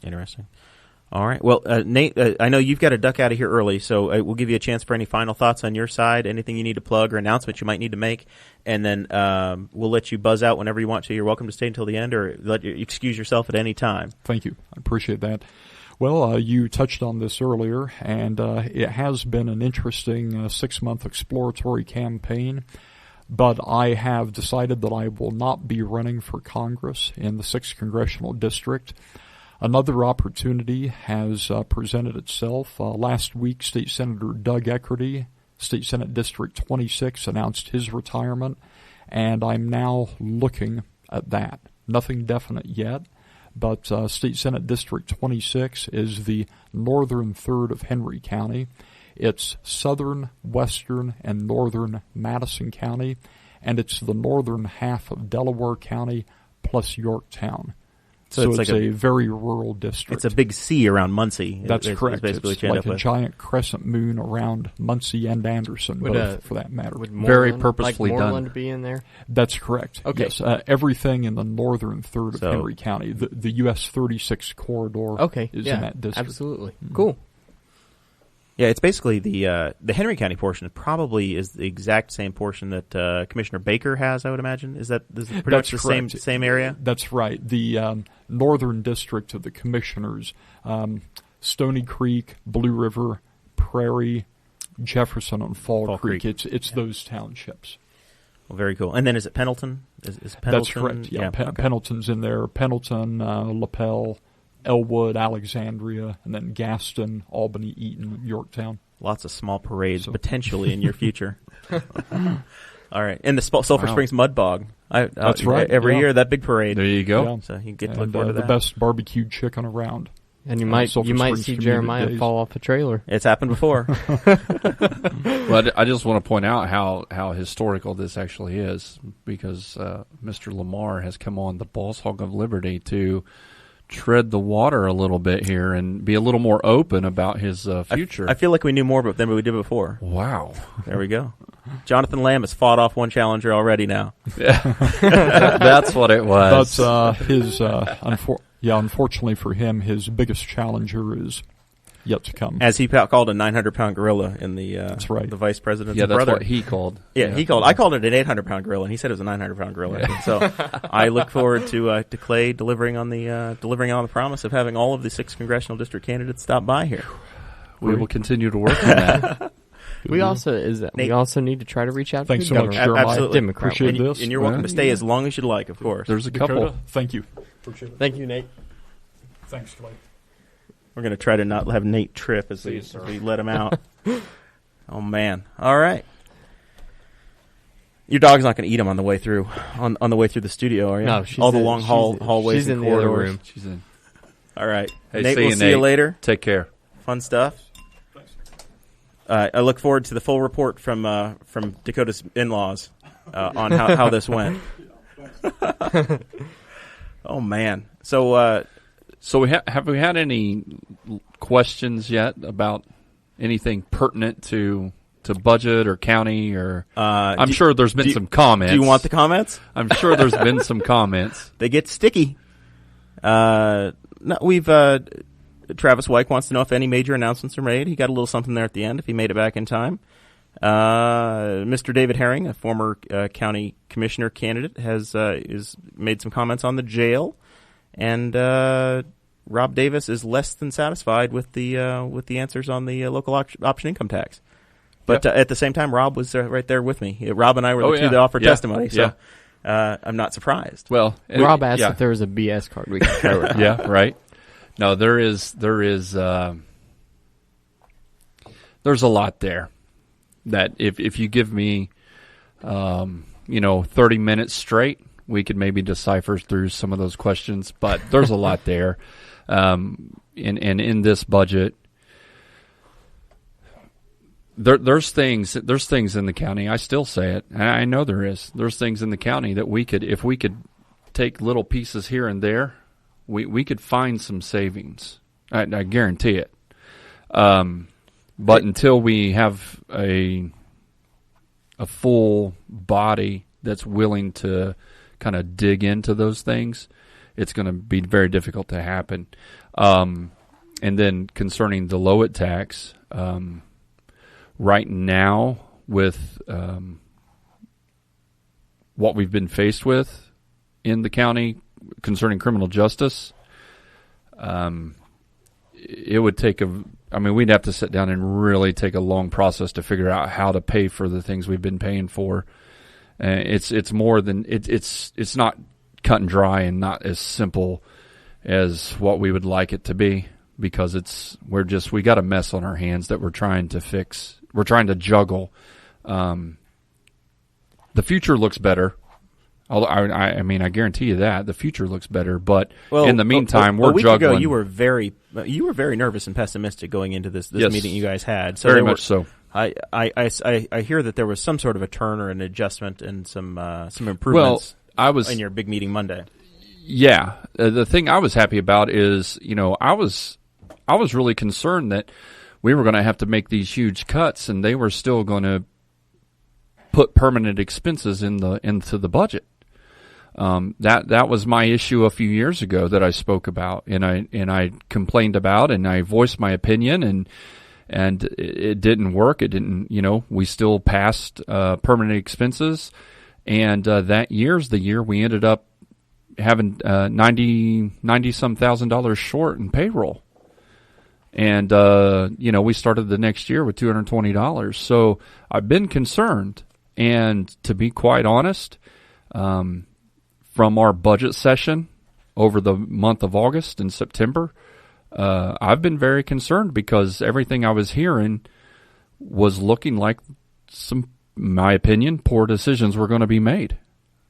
Interesting. All right. Well, Nate, I know you've got to duck out of here early, so we'll give you a chance for any final thoughts on your side, anything you need to plug or announcements you might need to make, and then we'll let you buzz out whenever you want to. You're welcome to stay until the end or let you excuse yourself at any time. Thank you. I appreciate that. Well, you touched on this earlier, and it has been an interesting 6-month exploratory campaign, but I have decided that I will not be running for Congress in the 6th Congressional District. Another opportunity has presented itself. Last week, State Senator Doug Eckerty, State Senate District 26, announced his retirement, and I'm now looking at that. Nothing definite yet, but State Senate District 26 is the northern third of Henry County. It's southern, western, and northern Madison County, and it's the northern half of Delaware County plus Yorktown. So it's a very rural district. It's a big C around Muncie. That's correct. It's like a giant crescent moon around Muncie and Anderson, both, for that matter. Very purposefully done. Like Moreland be in there? That's correct. Okay. Yes, everything in the northern third of Henry County. The U.S. 36 corridor is in that district. Absolutely. Cool. Yeah, it's basically the Henry County portion probably is the exact same portion that Commissioner Baker has, I would imagine. Is pretty much the same area? That's right. The northern district of the commissioners, Stony Creek, Blue River, Prairie, Jefferson, and Fall Creek. It's those townships. Well, very cool. And then is it Pendleton? Is Pendleton? That's correct. Yeah, okay. Pendleton's in there. Pendleton, LaPel, Elwood, Alexandria, and then Gaston, Albany, Eaton, Yorktown. Lots of small parades potentially in your future. All right. And the Sulphur Springs Mud Bog. That's right. Every year, that big parade. There you go. Yeah. So you get to look forward to that. The best barbecued chicken around. And you might see Jeremiah fall off a trailer. It's happened before. Well, I just want to point out how historical this actually is, because Mr. LaMar has come on the Boss Hog of Liberty to tread the water a little bit here and be a little more open about his future. I feel like we knew more than we did before. Wow. There we go. Jonathan Lamb has fought off one challenger already now. That's what it was. But his, unfortunately for him, his biggest challenger is yet to come. As he called a 900-pound gorilla in the that's right. the vice president's brother. That's what he called. Yeah, he called. I called it an 800-pound gorilla, and he said it was a 900-pound gorilla. Yeah. So I look forward to Clay delivering on the promise of having all of the 6 congressional district candidates stop by here. We will continue to work on that. We also need to try to reach out to the so much, Jeremiah. Absolutely. Democrat. Appreciate this. And you're welcome to stay as long as you'd like, of course. There's a Dakota, couple. Thank you. Appreciate it. Thank you, Nate. Thanks, Clay. We're going to try to not have Nate trip as we let him out. Oh, man. All right. Your dog's not going to eat him on the way through on the way through the studio, are you? No, all the long hallways she's and in the other corridors. room. She's in. All right. Hey, Nate, we'll see you later. Take care. Fun stuff. I look forward to the full report from Dakota's in-laws on how this went. Oh, man. So have we had any questions yet about anything pertinent to budget or county or? I'm sure there's been some comments. Do you want the comments? I'm sure there's been some comments. They get sticky. No, Travis Wyke wants to know if any major announcements are made. He got a little something there at the end if he made it back in time. Mr. David Herring, a former county commissioner candidate, has made some comments on the jail, and Rob Davis is less than satisfied with the answers on the local option income tax. But at the same time, Rob was right there with me. Rob and I were the two that offered testimony, so I'm not surprised. Well, Rob asked if there was a BS card we could throw it. Yeah, right. No, there is. there's a lot there that if you give me 30 minutes straight, we could maybe decipher through some of those questions, but there's a lot there. In this budget, there's things in the county. I still say it. I know there is. There's things in the county that if we could take little pieces here and there, we could find some savings. I guarantee it. But until we have a full body that's willing to kind of dig into those things, it's going to be very difficult to happen. And then concerning the Lowit tax, right now with what we've been faced with in the county concerning criminal justice, it would take we'd have to sit down and really take a long process to figure out how to pay for the things we've been paying for. It's more than it's not cut and dry and not as simple as what we would like it to be, because we got a mess on our hands that we're trying to fix. We're trying to juggle. The future looks better. Although I guarantee you that the future looks better. But in the meantime, we're juggling. Ago, you were very nervous and pessimistic going into this yes, meeting you guys had. So very much so. I hear that there was some sort of a turn or an adjustment and some improvements. In your big meeting Monday. Yeah, the thing I was happy about is I was really concerned that we were going to have to make these huge cuts, and they were still going to put permanent expenses into the budget. That was my issue a few years ago that I spoke about, and I complained about, and I voiced my opinion, and it didn't work. It didn't, we still passed permanent expenses, and that year's the year we ended up having $90 some $1,000 short in payroll. And, we started the next year with $220. So I've been concerned. And to be quite honest, from our budget session over the month of August and September, I've been very concerned because everything I was hearing was looking like some, in my opinion, poor decisions were going to be made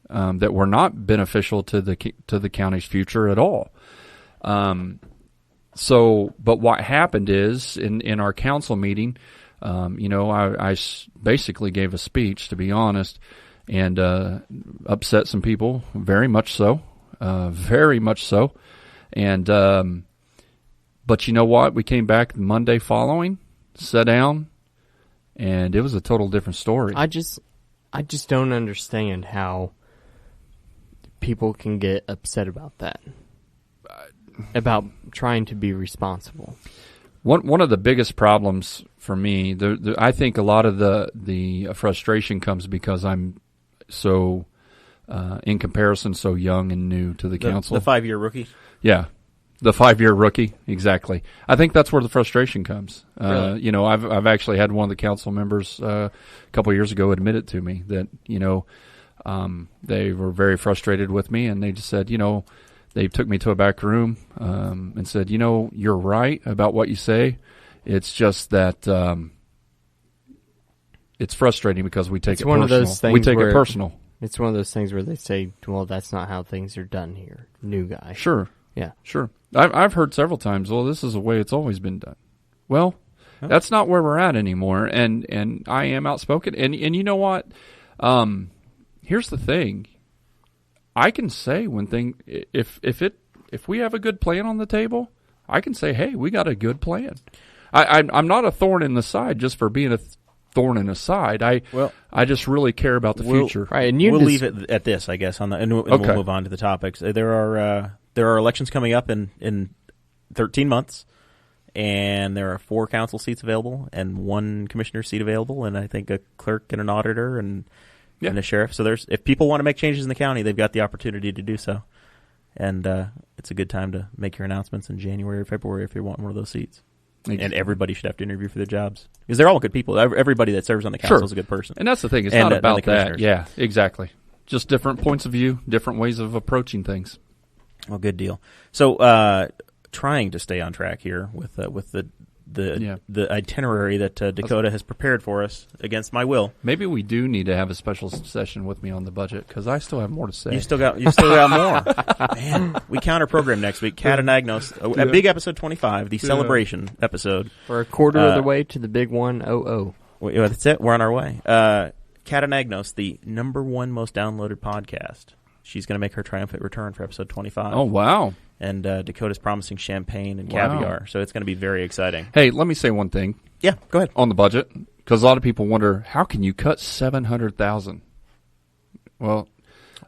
that were not beneficial to the county's future at all. But what happened is in our council meeting, I basically gave a speech, to be honest, and upset some people, very much so. And but you know what? We came back Monday following, sat down, and it was a total different story. I just don't understand how people can get upset about that, about trying to be responsible. One of the biggest problems for me, I think a lot of the frustration comes because I'm so, in comparison, so young and new to the council. The 5-year rookie? Yeah, the 5-year rookie, exactly. I think that's where the frustration comes. Really? I've actually had one of the council members a couple of years ago admit it to me that, they were very frustrated with me, and they just said, they took me to a back room and said, you're right about what you say. It's just that it's frustrating because we take it personal. It personal. It's one of those things where they say, well, that's not how things are done here. New guy. Sure. Yeah. Sure. I've heard several times, well, this is the way it's always been done. Well, that's not where we're at anymore, and I am outspoken. And you know what? Here's the thing. I can say if we have a good plan on the table, I can say, hey, we got a good plan. I'm not a thorn in the side just for being a thorn in the side. I just really care about the future. Right, and we'll leave it at this, I guess, and we'll move on to the topics. There are elections coming up in 13 months, and there are 4 council seats available and 1 commissioner seat available, and I think a clerk and an auditor and a sheriff. So if people want to make changes in the county, they've got the opportunity to do so. And it's a good time to make your announcements in January or February if you want one of those seats. Exactly. And everybody should have to interview for their jobs. Because they're all good people. Everybody that serves on the council is a good person. And that's the thing. It's not about that. Yeah, exactly. Just different points of view, different ways of approaching things. Well, good deal. So trying to stay on track here with the the itinerary that Dakota has prepared for us against my will. Maybe we do need to have a special session with me on the budget because I still have more to say. You still got more. Man, we counter program next week. Catanagnos, a big episode 25, the celebration episode. We're a quarter of the way to the big 100. That's it. We're on our way. Catanagnos, the #1 most downloaded podcast. She's going to make her triumphant return for episode 25. Oh, wow. And Dakota's promising champagne and caviar, so it's going to be very exciting. Hey, let me say one thing. Yeah, go ahead. On the budget, because a lot of people wonder, how can you cut $700,000? Well,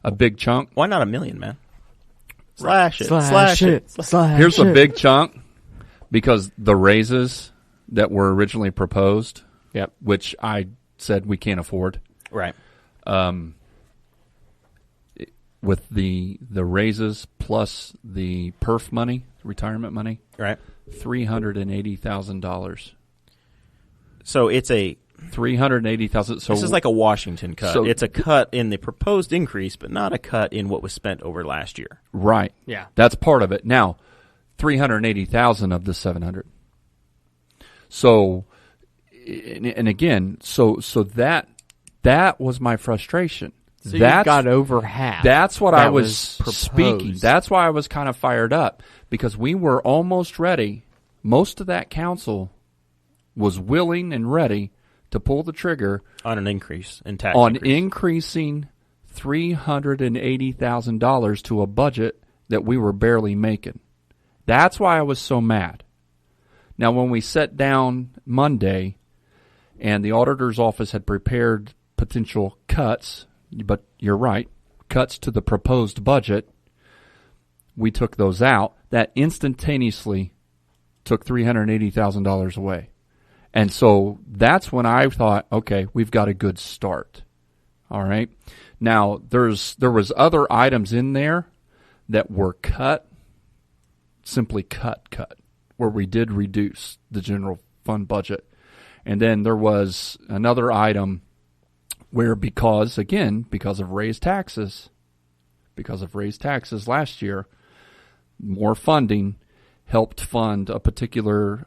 a big chunk. Why not $1 million, man? Slash it. Here's a big chunk, because the raises that were originally proposed, which I said we can't afford. Right. With the raises plus the perf money, retirement money, right, $380,000. So it's a $380,000. So this is like a Washington cut. So it's a cut in the proposed increase, but not a cut in what was spent over last year. Right. Yeah, that's part of it. Now, $380,000 of the $700. So, and again, so that was my frustration. So you got over half. That's what I was speaking. Speaking. That's why I was kind of fired up, because we were almost ready. Most of that council was willing and ready to pull the trigger on an increase in tax. On increasing $380,000 to a budget that we were barely making. That's why I was so mad. Now, when we sat down Monday and the auditor's office had prepared potential cuts, but you're right, cuts to the proposed budget, we took those out. That instantaneously took $380,000 away. And so that's when I thought, okay, we've got a good start. All right. Now, there was other items in there that were cut, simply cut, where we did reduce the general fund budget. And then there was another item where because of raised taxes last year, more funding helped fund a particular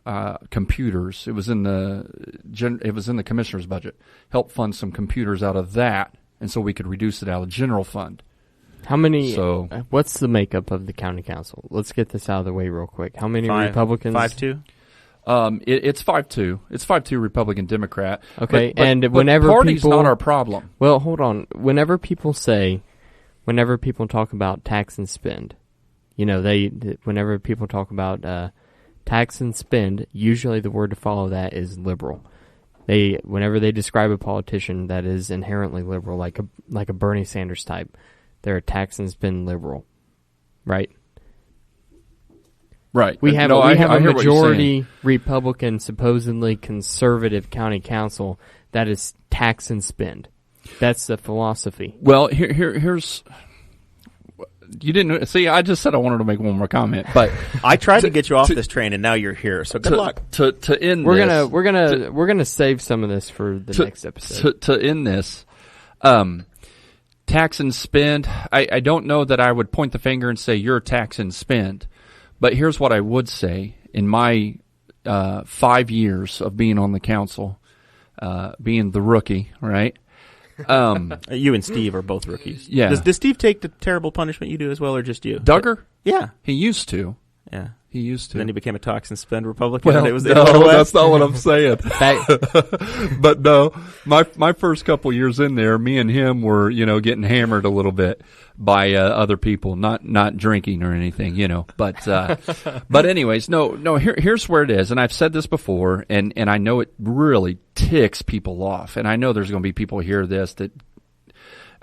computers. It was in the commissioner's budget. Helped fund some computers out of that, and so we could reduce it out of the general fund. How many? So, what's the makeup of the county council? Let's get this out of the way real quick. How many Republicans? 5-2. It's 5-2. It's 5-2 Republican Democrat. Okay, but whenever party's people, not our problem. Well, hold on. Whenever people talk about tax and spend, whenever people talk about tax and spend, usually the word to follow that is liberal. Whenever they describe a politician that is inherently liberal, like a Bernie Sanders type, they're a tax and spend liberal, right? Right. We have a majority Republican, supposedly conservative county council that is tax and spend. That's the philosophy. Well, here's. You didn't see. I just said I wanted to make one more comment, but I tried to get you off this train, and now you're here. So good luck. To end, we're gonna save some of this for the next episode. To end this, tax and spend. I don't know that I would point the finger and say you're tax and spend. But here's what I would say. In my 5 years of being on the council, being the rookie, right? You and Steve are both rookies. Yeah. Does Steve take the terrible punishment you do as well, or just you? Duggar? Yeah. He used to. Yeah. He used to. Then he became a tax and spend Republican. Well, and it was that's not what I'm saying. But no, my first couple years in there, me and him were, getting hammered a little bit by other people, not drinking or anything, But anyways, no. Here's where it is, and I've said this before, and I know it really ticks people off, and I know there's going to be people who hear this that.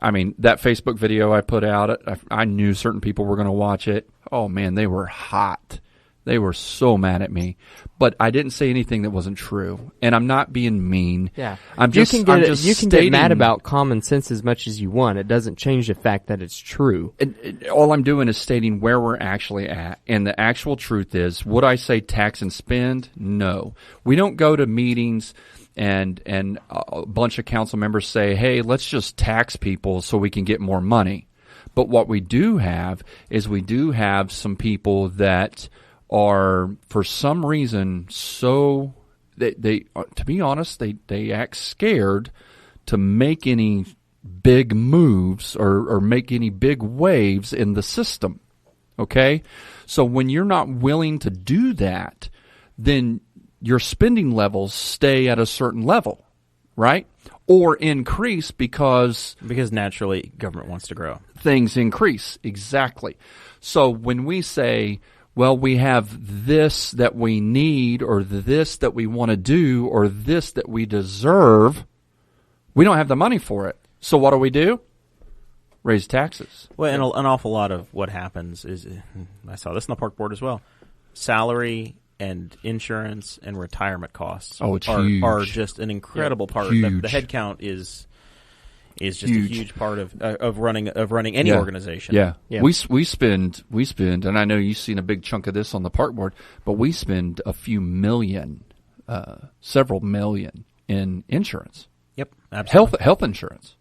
I mean, that Facebook video I put out, I knew certain people were going to watch it. Oh, man, they were hot. They were so mad at me. But I didn't say anything that wasn't true. And I'm not being mean. Yeah. You can get mad about common sense as much as you want. It doesn't change the fact that it's true. All I'm doing is stating where we're actually at. And the actual truth is, would I say tax and spend? No. We don't go to meetings and a bunch of council members say, hey, let's just tax people so we can get more money. But what we do have is some people that are, for some reason, so they to be honest, they act scared to make any big moves or make any big waves in the system. Okay? So when you're not willing to do that, then your spending levels stay at a certain level, right? Or increase because naturally government wants to grow. Things increase. Exactly. So when we say, well, we have this that we need, or this that we want to do, or this that we deserve, we don't have the money for it. So what do? Raise taxes. Well, and an awful lot of what happens is, I saw this in the park board as well, salary and insurance and retirement costs are just an incredible part. The head count is just a huge part of running any organization. Yeah. We spend, and I know you've seen a big chunk of this on the park board, but we spend a few million, several million in insurance. Yep, absolutely. Health insurance.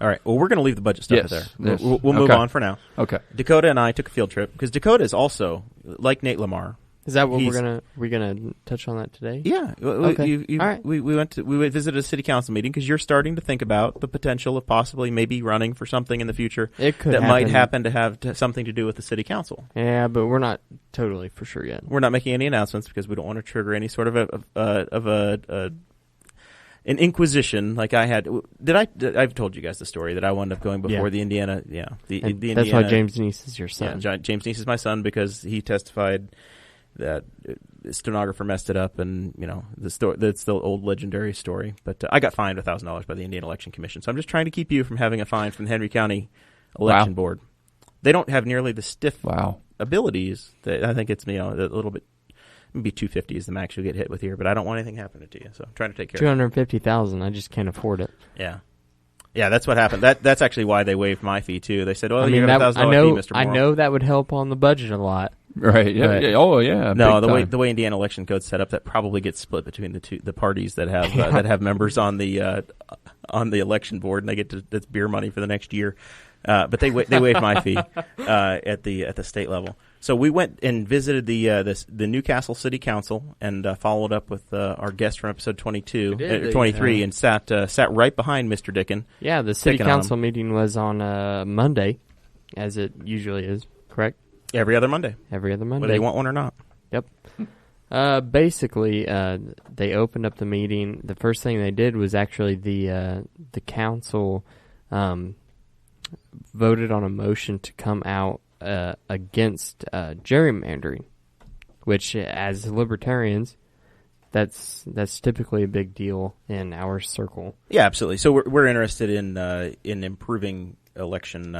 All right. Well, we're going to leave the budget stuff there. Yes. We'll move on for now. Okay. Dakota and I took a field trip because Dakota is also, like Nate LaMar. Is that what we're gonna touch on that today? Yeah. Okay. All right. We visited a city council meeting because you're starting to think about the potential of possibly maybe running for something in the future might happen to have something to do with the city council. Yeah, but we're not totally for sure yet. We're not making any announcements because we don't want to trigger any sort of an inquisition like I had. I've told you guys the story that I wound up going before the Indiana. Yeah, the Indiana. That's why James Neese is your son. Yeah, James Neese is my son because he testified that the stenographer messed it up, and that's the old legendary story. But I got fined $1,000 by the Indiana Election Commission. So I'm just trying to keep you from having a fine from the Henry County Election Board. They don't have nearly the stiff abilities that I think it's a little bit. Maybe $250 is the max you'll get hit with here, but I don't want anything happening to you, so I'm trying to take care of it. $250,000. I just can't afford it. Yeah, that's what happened. That's actually why they waived my fee too. They said, "Well, you have $1,000 fee, Mr. Morrell." I know that would help on the budget a lot. Right. Yeah. Oh, yeah. No, the way Indiana election code's set up, that probably gets split between the parties that have that have members on the election board, and they get that's beer money for the next year. But they waived my fee at the state level. So we went and visited the Newcastle City Council and followed up with our guest from episode 23, and sat right behind Mr. Dicken. Yeah, the city council meeting was on Monday, as it usually is. Correct. Every other Monday. Whether they want one or not. Yep. Basically, they opened up the meeting. The first thing they did was actually the council voted on a motion to come out against gerrymandering, which, as libertarians, that's typically a big deal in our circle. Yeah, absolutely. So we're interested in improving election.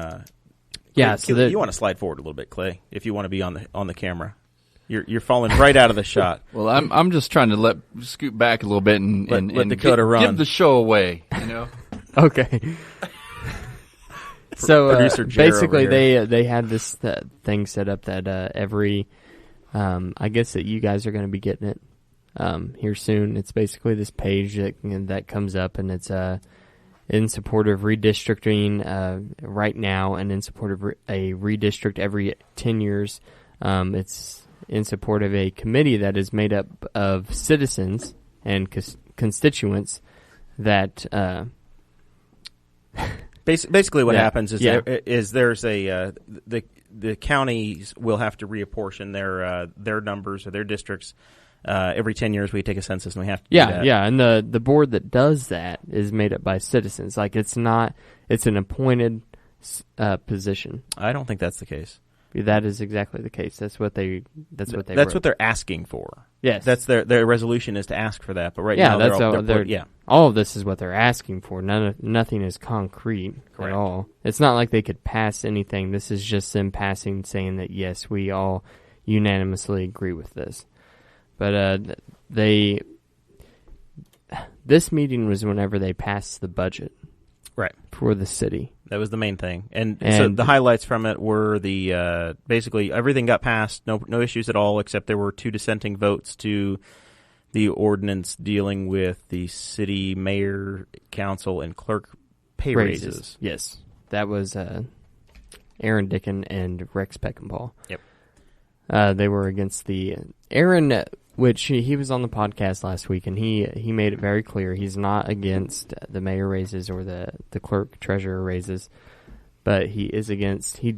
Clay, you want to slide forward a little bit, Clay, if you want to be on the camera. You're falling right out of the shot. Well, I'm just trying to scoot back a little bit and let Dakota run. Give the show away. Okay. So basically, they had this thing set up that every, I guess that you guys are going to be getting it here soon. It's basically this page that comes up, and it's in support of redistricting right now, and in support of a redistrict every 10 years. It's in support of a committee that is made up of citizens and constituents that. Basically, what happens is there's the counties will have to reapportion their numbers or their districts every 10 years. We take a census and we have to do that. Yeah, and the board that does that is made up by citizens. Like it's an appointed position. I don't think that's the case. That is exactly the case. That's what they That's wrote. what they're asking for. Yes, that's their resolution is to ask for that. But right now, all of this is what they're asking for. Nothing is concrete at all. It's not like they could pass anything. This is just them passing, saying that yes, we all unanimously agree with this. But this meeting was whenever they passed the budget, right, for the city. That was the main thing, and so the highlights from it were basically everything got passed, no issues at all, except there were 2 dissenting votes to the ordinance dealing with the city mayor, council, and clerk pay raises. Yes, that was Aaron Dicken and Rex Peckinpah. Yep. They were against the Aaron, which he was on the podcast last week, and he made it very clear he's not against the mayor raises or the clerk treasurer raises, but he is against. He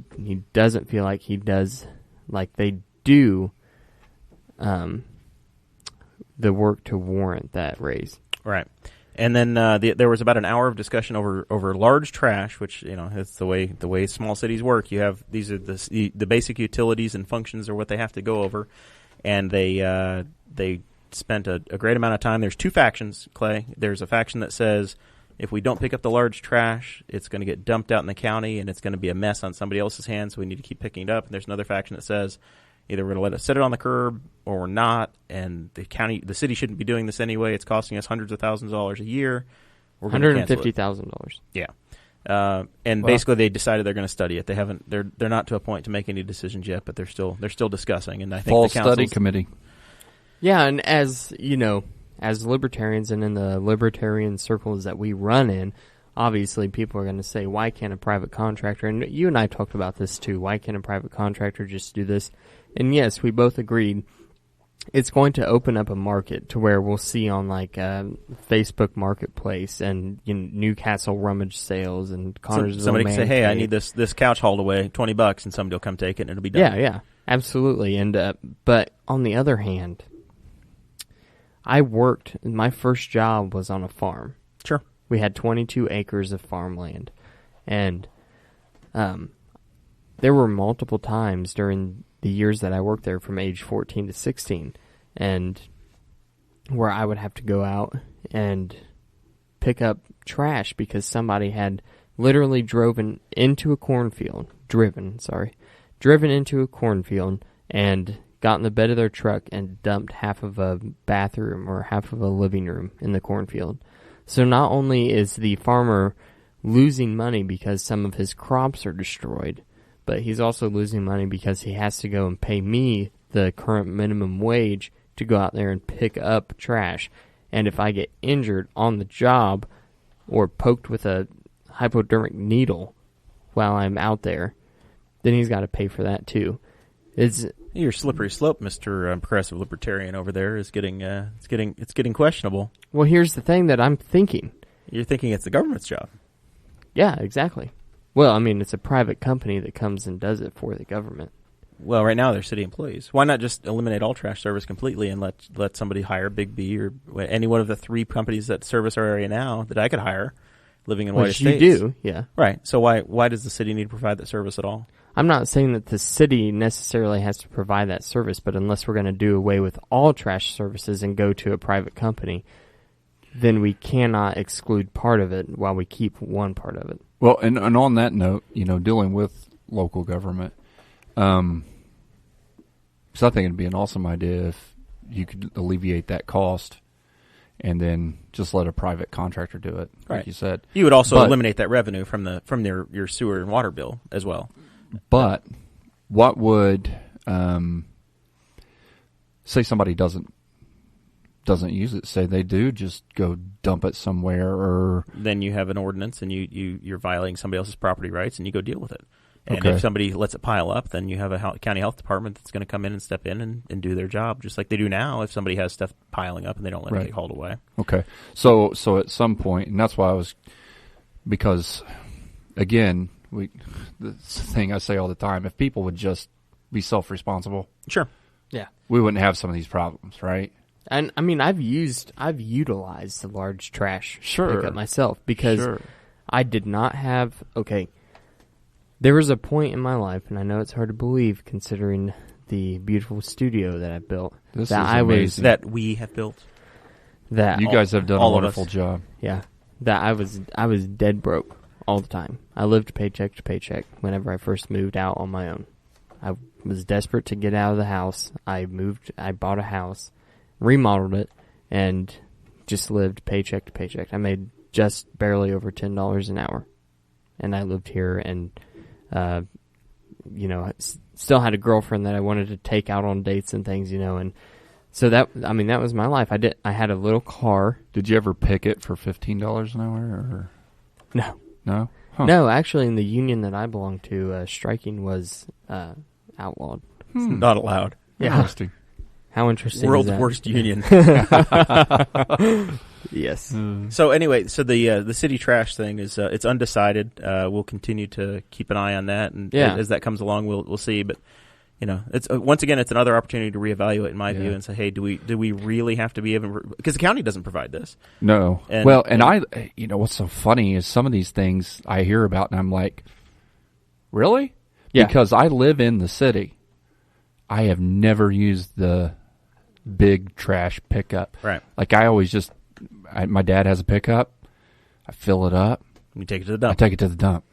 doesn't feel like he does like they do the work to warrant that raise. Right. And then there was about an hour of discussion over large trash, which it's the way small cities work. You have these are the basic utilities and functions are what they have to go over, and they spent a great amount of time. There's two factions, Clay. There's a faction that says if we don't pick up the large trash, it's going to get dumped out in the county and it's going to be a mess on somebody else's hands. So we need to keep picking it up. And there's another faction that says either we're going to let it sit on the curb or we're not, and the city shouldn't be doing this anyway. It's costing us hundreds of thousands of dollars a year. We're $150,000. Yeah, and basically they decided they're going to study it. They're not to a point to make any decisions yet, but they're still discussing. And I think Fall the council's study committee. Yeah, and as as libertarians and in the libertarian circles that we run in, obviously people are going to say, why can't a private contractor, and you and I talked about this too, why can't a private contractor just do this? And yes, we both agreed it's going to open up a market to where we'll see on like Facebook Marketplace and Newcastle rummage sales and Connorsville. Somebody can say, "Hey, I need this couch hauled away, $20," and somebody will come take it and it'll be done. Yeah, absolutely. And but on the other hand, my first job was on a farm. Sure. We had 22 acres of farmland, and there were multiple times during the years that I worked there from age 14 to 16, and where I would have to go out and pick up trash because somebody had literally driven into a cornfield and got in the bed of their truck and dumped half of a bathroom or half of a living room in the cornfield. So not only is the farmer losing money because some of his crops are destroyed, but he's also losing money because he has to go and pay me the current minimum wage to go out there and pick up trash. And if I get injured on the job or poked with a hypodermic needle while I'm out there, then he's got to pay for that too. Your slippery slope, Mr. Progressive Libertarian over there, is getting questionable. Well, here's the thing that I'm thinking. You're thinking it's the government's job. Yeah, exactly. Well, I mean, it's a private company that comes and does it for the government. Well, right now they're city employees. Why not just eliminate all trash service completely and let somebody hire Big B or any one of the three companies that service our area now that I could hire living in White Estates? You do, yeah. Right. So why does the city need to provide that service at all? I'm not saying that the city necessarily has to provide that service, but unless we're going to do away with all trash services and go to a private company, then we cannot exclude part of it while we keep one part of it. Well, and on that note, dealing with local government, so I think it'd be an awesome idea if you could alleviate that cost and then just let a private contractor do it, like you said. You would also eliminate that revenue from your sewer and water bill as well. But what would say somebody doesn't use it, say they do, just go dump it somewhere, or then you have an ordinance and you're violating somebody else's property rights and you go deal with it. And okay. If somebody lets it pile up, then you have a county health department that's going to come in and step in and do their job, just like they do now if somebody has stuff piling up and they don't let it get hauled away. Okay. So at some point, and that's why because again, the thing I say all the time, if people would just be self-responsible, sure, yeah, we wouldn't have some of these problems, right? And I mean, I've utilized the large trash pickup myself because I did not have. Okay, there was a point in my life, and I know it's hard to believe considering the beautiful studio that I built. That we have built. That you guys have done a wonderful job. Yeah, that I was dead broke all the time. I lived paycheck to paycheck whenever I first moved out on my own. I was desperate to get out of the house. I bought a house, remodeled it, and just lived paycheck to paycheck. I made just barely over $10 an hour. And I lived here and, still had a girlfriend that I wanted to take out on dates and things, and so that was my life. I had a little car. Did you ever pick it for $15 an hour? Or? No. No? Huh. No, actually, in the union that I belonged to, striking was outlawed. It's not allowed. Yeah. Interesting. How interesting World's is that? worst union. Yes. So anyway, so the city trash thing is it's undecided. We'll continue to keep an eye on that, and as that comes along, we'll see. But it's once again, it's another opportunity to reevaluate, in my view, and say, hey, do we really have to be able? Because the county doesn't provide this. No. And I, what's so funny is some of these things I hear about, and I'm like, really? Yeah. Because I live in the city. I have never used the big trash pickup. Right. Like I always just, my dad has a pickup. I fill it up. You take it to the dump. I take it to the dump.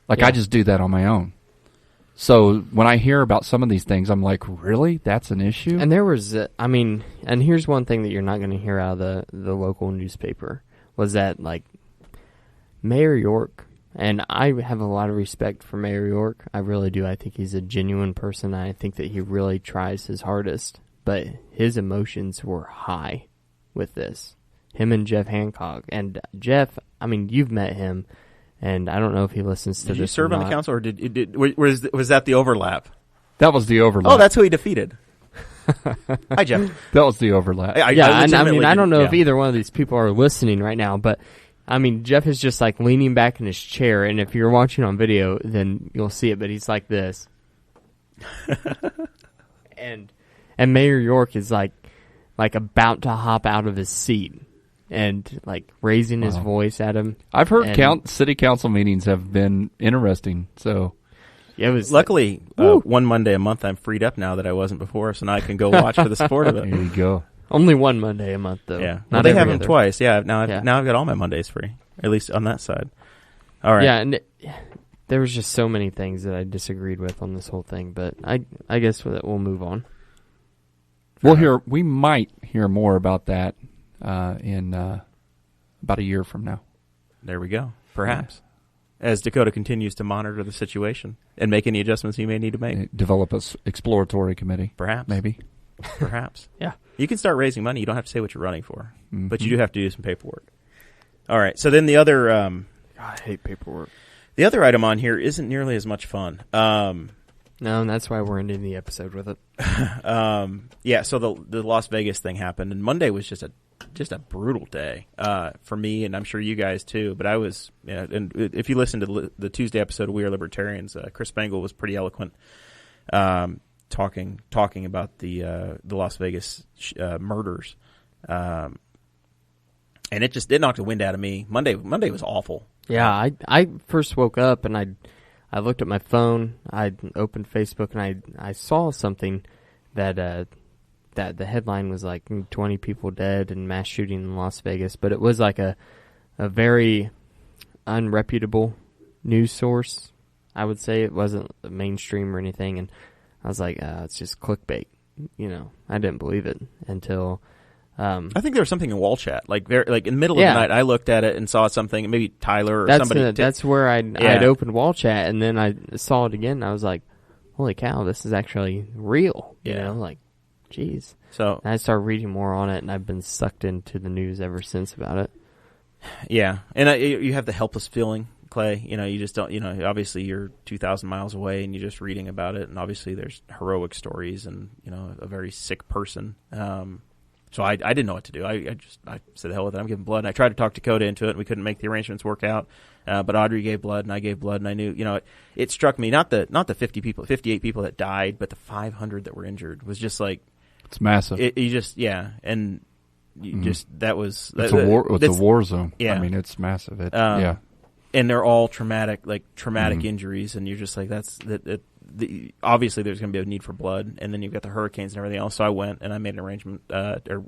Like I just do that on my own. So when I hear about some of these things, I'm like, really? That's an issue? And there was, and here's one thing that you're not going to hear out of the local newspaper, was that, like, Mayor York, and I have a lot of respect for Mayor York. I really do. I think he's a genuine person. I think that he really tries his hardest. But his emotions were high with this. Him and Jeff Hancock. And Jeff, you've met him. And I don't know if he listens to this. Did you serve on the council, or was that the overlap? That was the overlap. Oh, that's who he defeated. Hi, Jeff. That was the overlap. I don't know if either one of these people are listening right now, but Jeff is just like leaning back in his chair, and if you're watching on video, then you'll see it. But he's like this, and Mayor York is like about to hop out of his seat. And like raising his voice at him. I've heard city council meetings have been interesting. So it was luckily one Monday a month I'm freed up now that I wasn't before, so now I can go watch for the sport of it. There you go. Only one Monday a month though. Yeah, they have them twice. Yeah, now I've got all my Mondays free, at least on that side. All right. Yeah, and there was just so many things that I disagreed with on this whole thing, but I guess we'll move on. We might hear more about that. In about a year from now. There we go. Perhaps. As Dakota continues to monitor the situation and make any adjustments he may need to make. Develop an exploratory committee. Perhaps. Maybe. Perhaps. Yeah. You can start raising money. You don't have to say what you're running for. Mm-hmm. But you do have to do some paperwork. All right. So then the other... God, I hate paperwork. The other item on here isn't nearly as much fun. No, and that's why we're ending the episode with it. So the Las Vegas thing happened, and Monday was just a brutal day for me, and I'm sure you guys too. But I was, and if you listen to the Tuesday episode of We Are Libertarians, Chris Spangle was pretty eloquent, talking about the Las Vegas murders, and it knocked the wind out of me. Monday was awful. Yeah, I first woke up and I looked at my phone. I opened Facebook and I saw something that the headline was like 20 people dead in mass shooting in Las Vegas, but it was like a very unreputable news source. I would say it wasn't mainstream or anything, and I was like, it's just clickbait. I didn't believe it until. I think there was something in wall chat, like in the middle of the night. I looked at it and saw something. Maybe Tyler or somebody. That's where I'd opened wall chat, and then I saw it again. And I was like, "Holy cow, this is actually real!" Geez. So and I started reading more on it, and I've been sucked into the news ever since about it. Yeah, and you have the helpless feeling, Clay. You just don't. Obviously you're 2,000 miles away, and you're just reading about it, and obviously there's heroic stories, and a very sick person. So I didn't know what to do. I said, the hell with it. I'm giving blood. And I tried to talk Dakota into it, and we couldn't make the arrangements work out. But Audrey gave blood, and I gave blood, and I knew, it struck me, not the 58 people that died, but the 500 that were injured was just like. It's massive. And just, that was. It's a war zone. Yeah. It's massive. And they're all traumatic injuries, and you're just like, obviously there's going to be a need for blood, and then you've got the hurricanes and everything else. So I went and I made an arrangement. The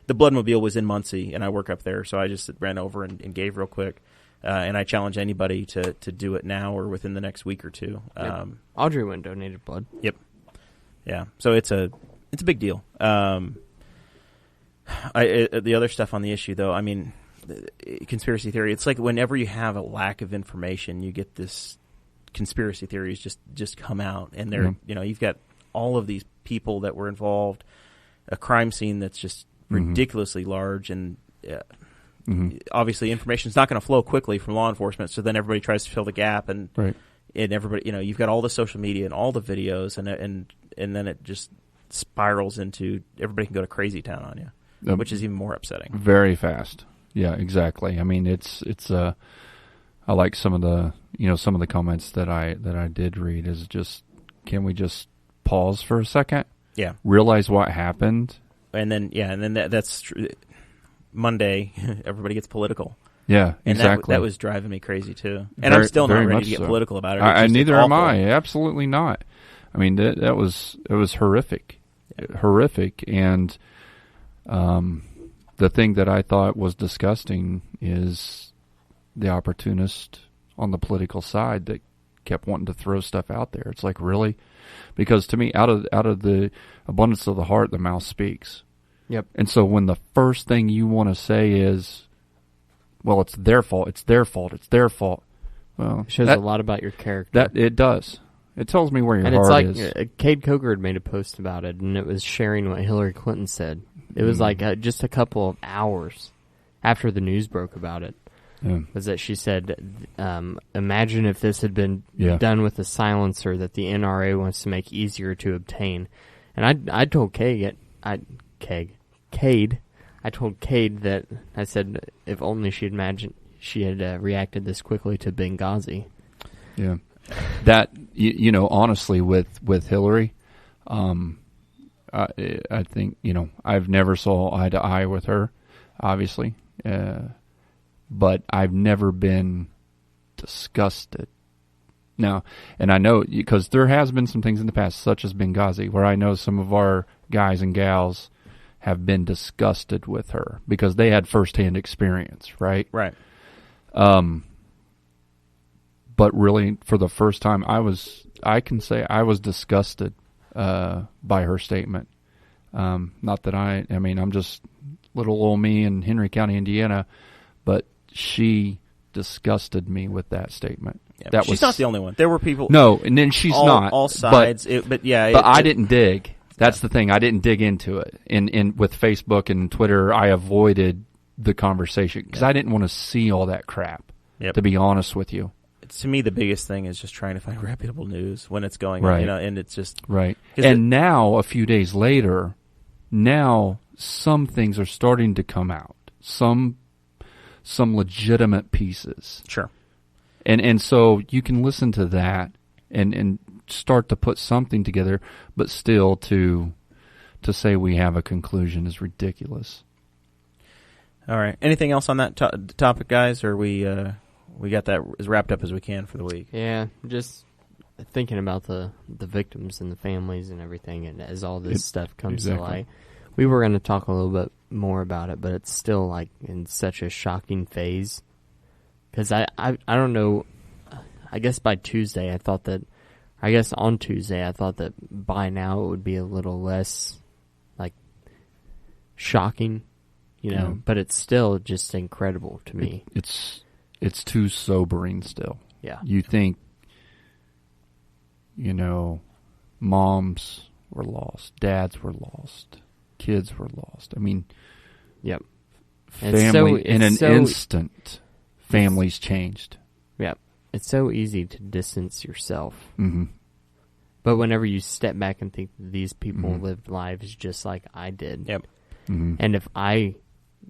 Bloodmobile was in Muncie, and I work up there, so I just ran over and gave real quick. And I challenge anybody to do it now or within the next week or two. Yep. Audrey went and donated blood. Yep. Yeah. So it's a big deal. The other stuff on the issue, though, conspiracy theory. It's like whenever you have a lack of information, you get this. Conspiracy theories just come out, and they're you've got all of these people that were involved, a crime scene that's just ridiculously large, and obviously information is not going to flow quickly from law enforcement. So then everybody tries to fill the gap, and and everybody, you've got all the social media and all the videos, and then it just spirals into everybody can go to crazy town on you, which is even more upsetting. Very fast. Yeah, exactly. I mean, it's I like some of the comments that I did read is just, can we just pause for a second? Yeah. Realize what happened. And then that's true. Monday, everybody gets political. Yeah, and exactly. that was driving me crazy too. And I'm still not ready to get political about it. I neither am I. Absolutely not. I mean, it was horrific. Yeah. Horrific. And the thing that I thought was disgusting is the opportunist on the political side that kept wanting to throw stuff out there. It's like, really? Because to me, out of the abundance of the heart, the mouth speaks. Yep. And so when the first thing you want to say is, well, it's their fault, it's their fault, it's their fault. Well, it shows a lot about your character. That it does. It tells me where your and heart is. And it's like, Cade Coker had made a post about it, and it was sharing what Hillary Clinton said. It was like just a couple of hours after the news broke about it. Yeah. Was that she said, imagine if this had been done with a silencer that the NRA wants to make easier to obtain. And I told Cade, I told Cade that, I said, if only she had reacted this quickly to Benghazi. Yeah. That, honestly, with Hillary, I think, I've never saw eye to eye with her, obviously. But I've never been disgusted. Now, and I know, because there has been some things in the past, such as Benghazi, where I know some of our guys and gals have been disgusted with her because they had firsthand experience, right? Right. But really, for the first time, I can say I was disgusted by her statement. Not that I'm just little old me in Henry County, Indiana, but she disgusted me with that statement. Yeah, she's not the only one. There were people. No, and then she's not. All sides. But I didn't dig. That's the thing. I didn't dig into it. In with Facebook and Twitter, I avoided the conversation because I didn't want to see all that crap. Yep. To be honest with you. To me, the biggest thing is just trying to find reputable news when it's going right. on, and it's just right. And now, a few days later, some things are starting to come out. Some legitimate pieces. Sure. And so you can listen to that and start to put something together, but still to say we have a conclusion is ridiculous. All right. Anything else on that topic, guys, or we got that as wrapped up as we can for the week? Yeah, just thinking about the victims and the families and everything, and as all this stuff comes to light. We were going to talk a little bit more about it, but it's still like in such a shocking phase. Because I don't know, I guess on Tuesday I thought that by now it would be a little less like shocking, but it's still just incredible to me. It's too sobering still. Yeah. You think, moms were lost, dads were lost, kids were lost. I mean, yep. Family in an instant, families changed. Yep. It's so easy to distance yourself. Mm-hmm. But whenever you step back and think that these people lived lives just like I did. Yep. Mm-hmm. And if I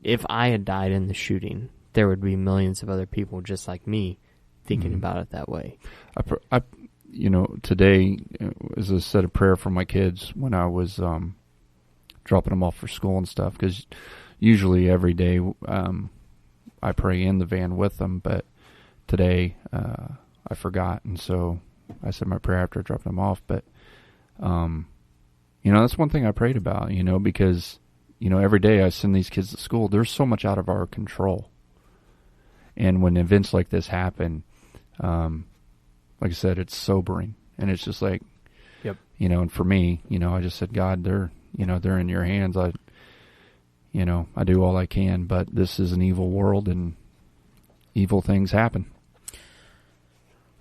had died in the shooting, there would be millions of other people just like me thinking about it that way. Today is a set of prayer for my kids when I was dropping them off for school and stuff, because usually every day I pray in the van with them, but today I forgot, and so I said my prayer after I dropped them off. But that's one thing I prayed about, because every day I send these kids to school. There's so much out of our control. And when events like this happen, like I said, it's sobering, and it's just like, yep. And for me, I just said, God, they're in your hands. I do all I can, but this is an evil world, and evil things happen.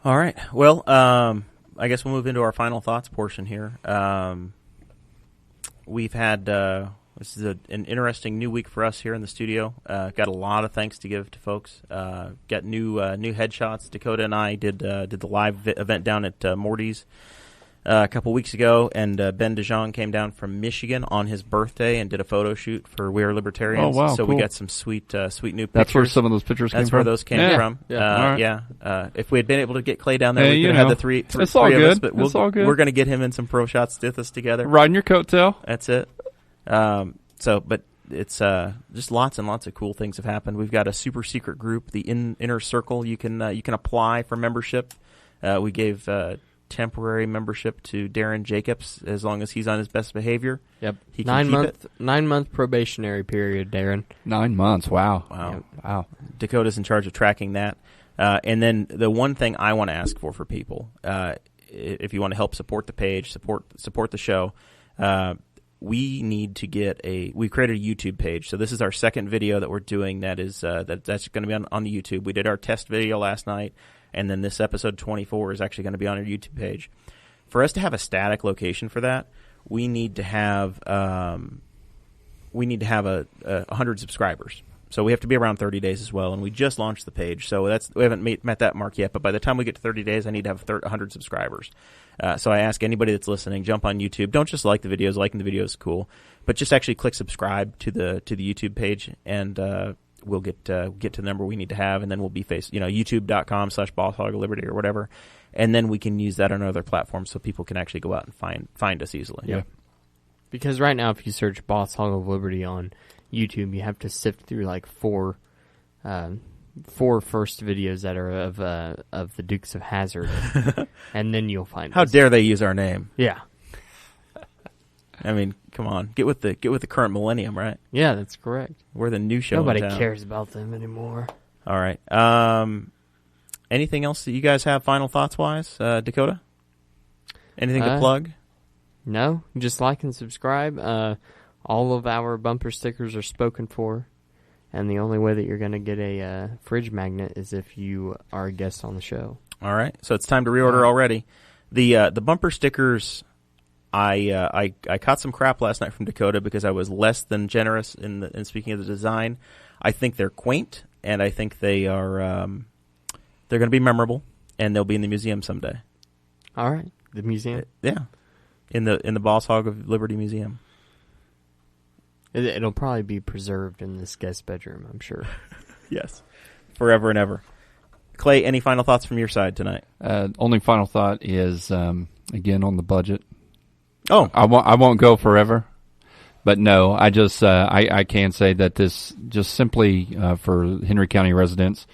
All right. Well, I guess we'll move into our final thoughts portion here. We've had This is an interesting new week for us here in the studio. Got a lot of thanks to give to folks. Got new headshots. Dakota and I did the live event down at Morty's a couple weeks ago, and Ben DeJong came down from Michigan on his birthday and did a photo shoot for We Are Libertarians. Oh, wow, so cool. we got some sweet new pictures. That's where some of those pictures came from? That's where those came from. Yeah. If we had been able to get Clay down there, Hey, we could have had the three it's all of good. us. But It's all good. we're going to get him in some pro shots with us together. Riding your coattail. That's it. But it's just lots and lots of cool things have happened. We've got a super secret group, the Inner Circle. You can apply for membership. We gave temporary membership to Darren Jacobs as long as he's on his best behavior. Yep. He can keep it. 9-month probationary period, Darren. 9 months. Wow. Wow. Wow. Dakota's in charge of tracking that. And then the one thing I want to ask for people, if you want to help support the page, support the show, we need to get we created a YouTube page. So this is our second video that we're doing that's going to be on the YouTube. We did our test video last night, and then this episode 24 is actually going to be on our YouTube page. For us to have a static location for that, we need to have 100 subscribers. So we have to be around 30 days as well, and we just launched the page. So we haven't met that mark yet, but by the time we get to 30 days, I need to have 100 subscribers. So I ask anybody that's listening, jump on YouTube. Don't just like the videos. Liking the videos is cool, but just actually click subscribe to the YouTube page, and we'll get to the number we need to have, and then we'll be youtube.com/BossHogOfLiberty or whatever, and then we can use that on other platforms so people can actually go out and find us easily. Yeah. Because right now, if you search Boss Hog of Liberty on YouTube, you have to sift through like four first videos that are of the Dukes of Hazzard, and then you'll find. How us. dare they use our name? Yeah. I mean, come on, get with the current millennium, right? Yeah, that's correct. We're the new show. Nobody in town. cares about them anymore. All right. Anything else that you guys have final thoughts wise, Dakota? Anything to plug? No, just like and subscribe. All of our bumper stickers are spoken for, and the only way that you're going to get a fridge magnet is if you are a guest on the show. All right, so it's time to reorder already. The bumper stickers, I caught some crap last night from Dakota because I was less than generous in speaking of the design. I think they're quaint, and I think they are they're going to be memorable, and they'll be in the museum someday. All right, the museum. Yeah, in the Boss Hog of Liberty Museum. It'll probably be preserved in this guest bedroom, I'm sure. Yes, forever and ever. Clay, any final thoughts from your side tonight? Only final thought is again on the budget. Oh, I won't go forever, but no, I just I can say that this just simply for Henry County residents,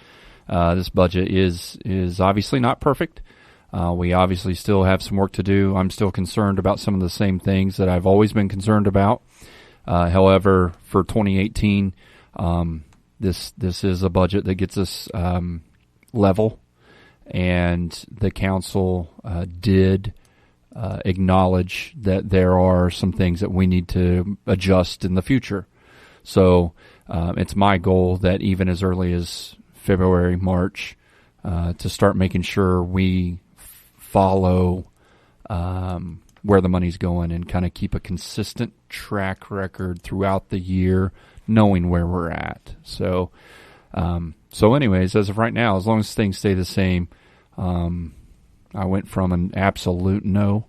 this budget is obviously not perfect. We obviously still have some work to do. I'm still concerned about some of the same things that I've always been concerned about. However, for 2018, this is a budget that gets us level, and the council did acknowledge that there are some things that we need to adjust in the future. So it's my goal that even as early as February, March, to start making sure we follow where the money's going and kind of keep a consistent track record throughout the year, knowing where we're at. So anyways, as of right now, as long as things stay the same, I went from an absolute no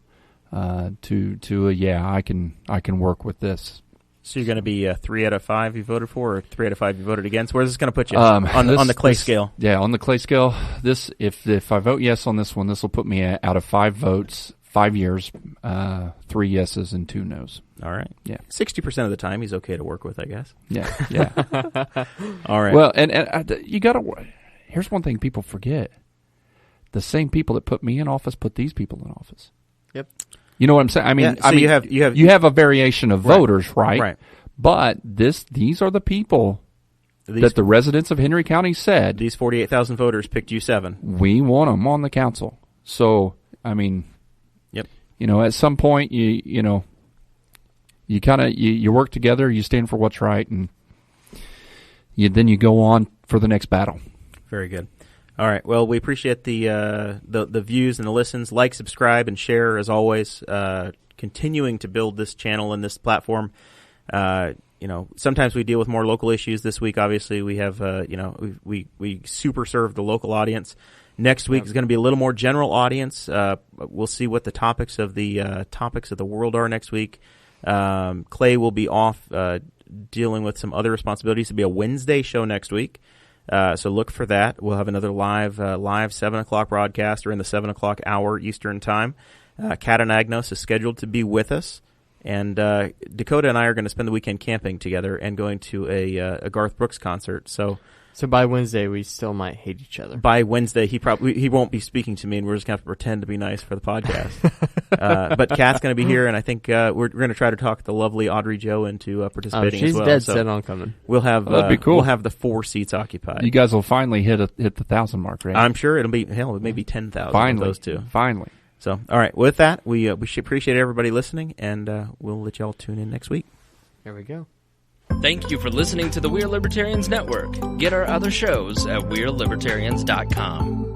to a yeah, I can work with this. So you're going to be 3 out of 5 you voted for, or 3 out of 5 you voted against? Where's this going to put you on the Clay scale? Yeah, on the Clay scale. This if I vote yes on this one, this will put me out of 5 votes, 5 years, 3 yeses and 2 nos. All right. Yeah. 60% of the time, he's okay to work with, I guess. Yeah. Yeah. All right. Well, and you got to. Here's one thing people forget: the same people that put me in office put these people in office. Yep. You know what I'm saying? I mean, so you have a variation of voters, right? Right. But these are the people that the residents of Henry County said these 48,000 voters picked you 7. We want them on the council. So I mean, yep. You know, at some point, you know, you kind of you work together, you stand for what's right, and then you go on for the next battle. Very good. All right. Well, we appreciate the views and the listens. Like, subscribe, and share as always. Continuing to build this channel and this platform. Sometimes we deal with more local issues. This week, obviously, we have, we super serve the local audience. Next week is going to be a little more general audience. We'll see what the topics of the world are next week. Clay will be off dealing with some other responsibilities. It'll be a Wednesday show next week. So look for that. We'll have another live 7 o'clock broadcast, or in the 7 o'clock hour Eastern time. Kat and Agnos is scheduled to be with us. And Dakota and I are going to spend the weekend camping together and going to a Garth Brooks concert. So by Wednesday, we still might hate each other. By Wednesday, he won't be speaking to me, and we're just going to have to pretend to be nice for the podcast. But Kat's going to be here, and I think we're going to try to talk the lovely Audrey Joe into participating as well. She's dead set on coming. We'll have that'd be cool. We'll have the 4 seats occupied. You guys will finally hit the 1,000 mark, right? I'm sure it'll be maybe 10,000. Finally, those two. Finally. So, all right. With that, we should appreciate everybody listening, and we'll let y'all tune in next week. There we go. Thank you for listening to the We Are Libertarians Network. Get our other shows at WeareLibertarians.com.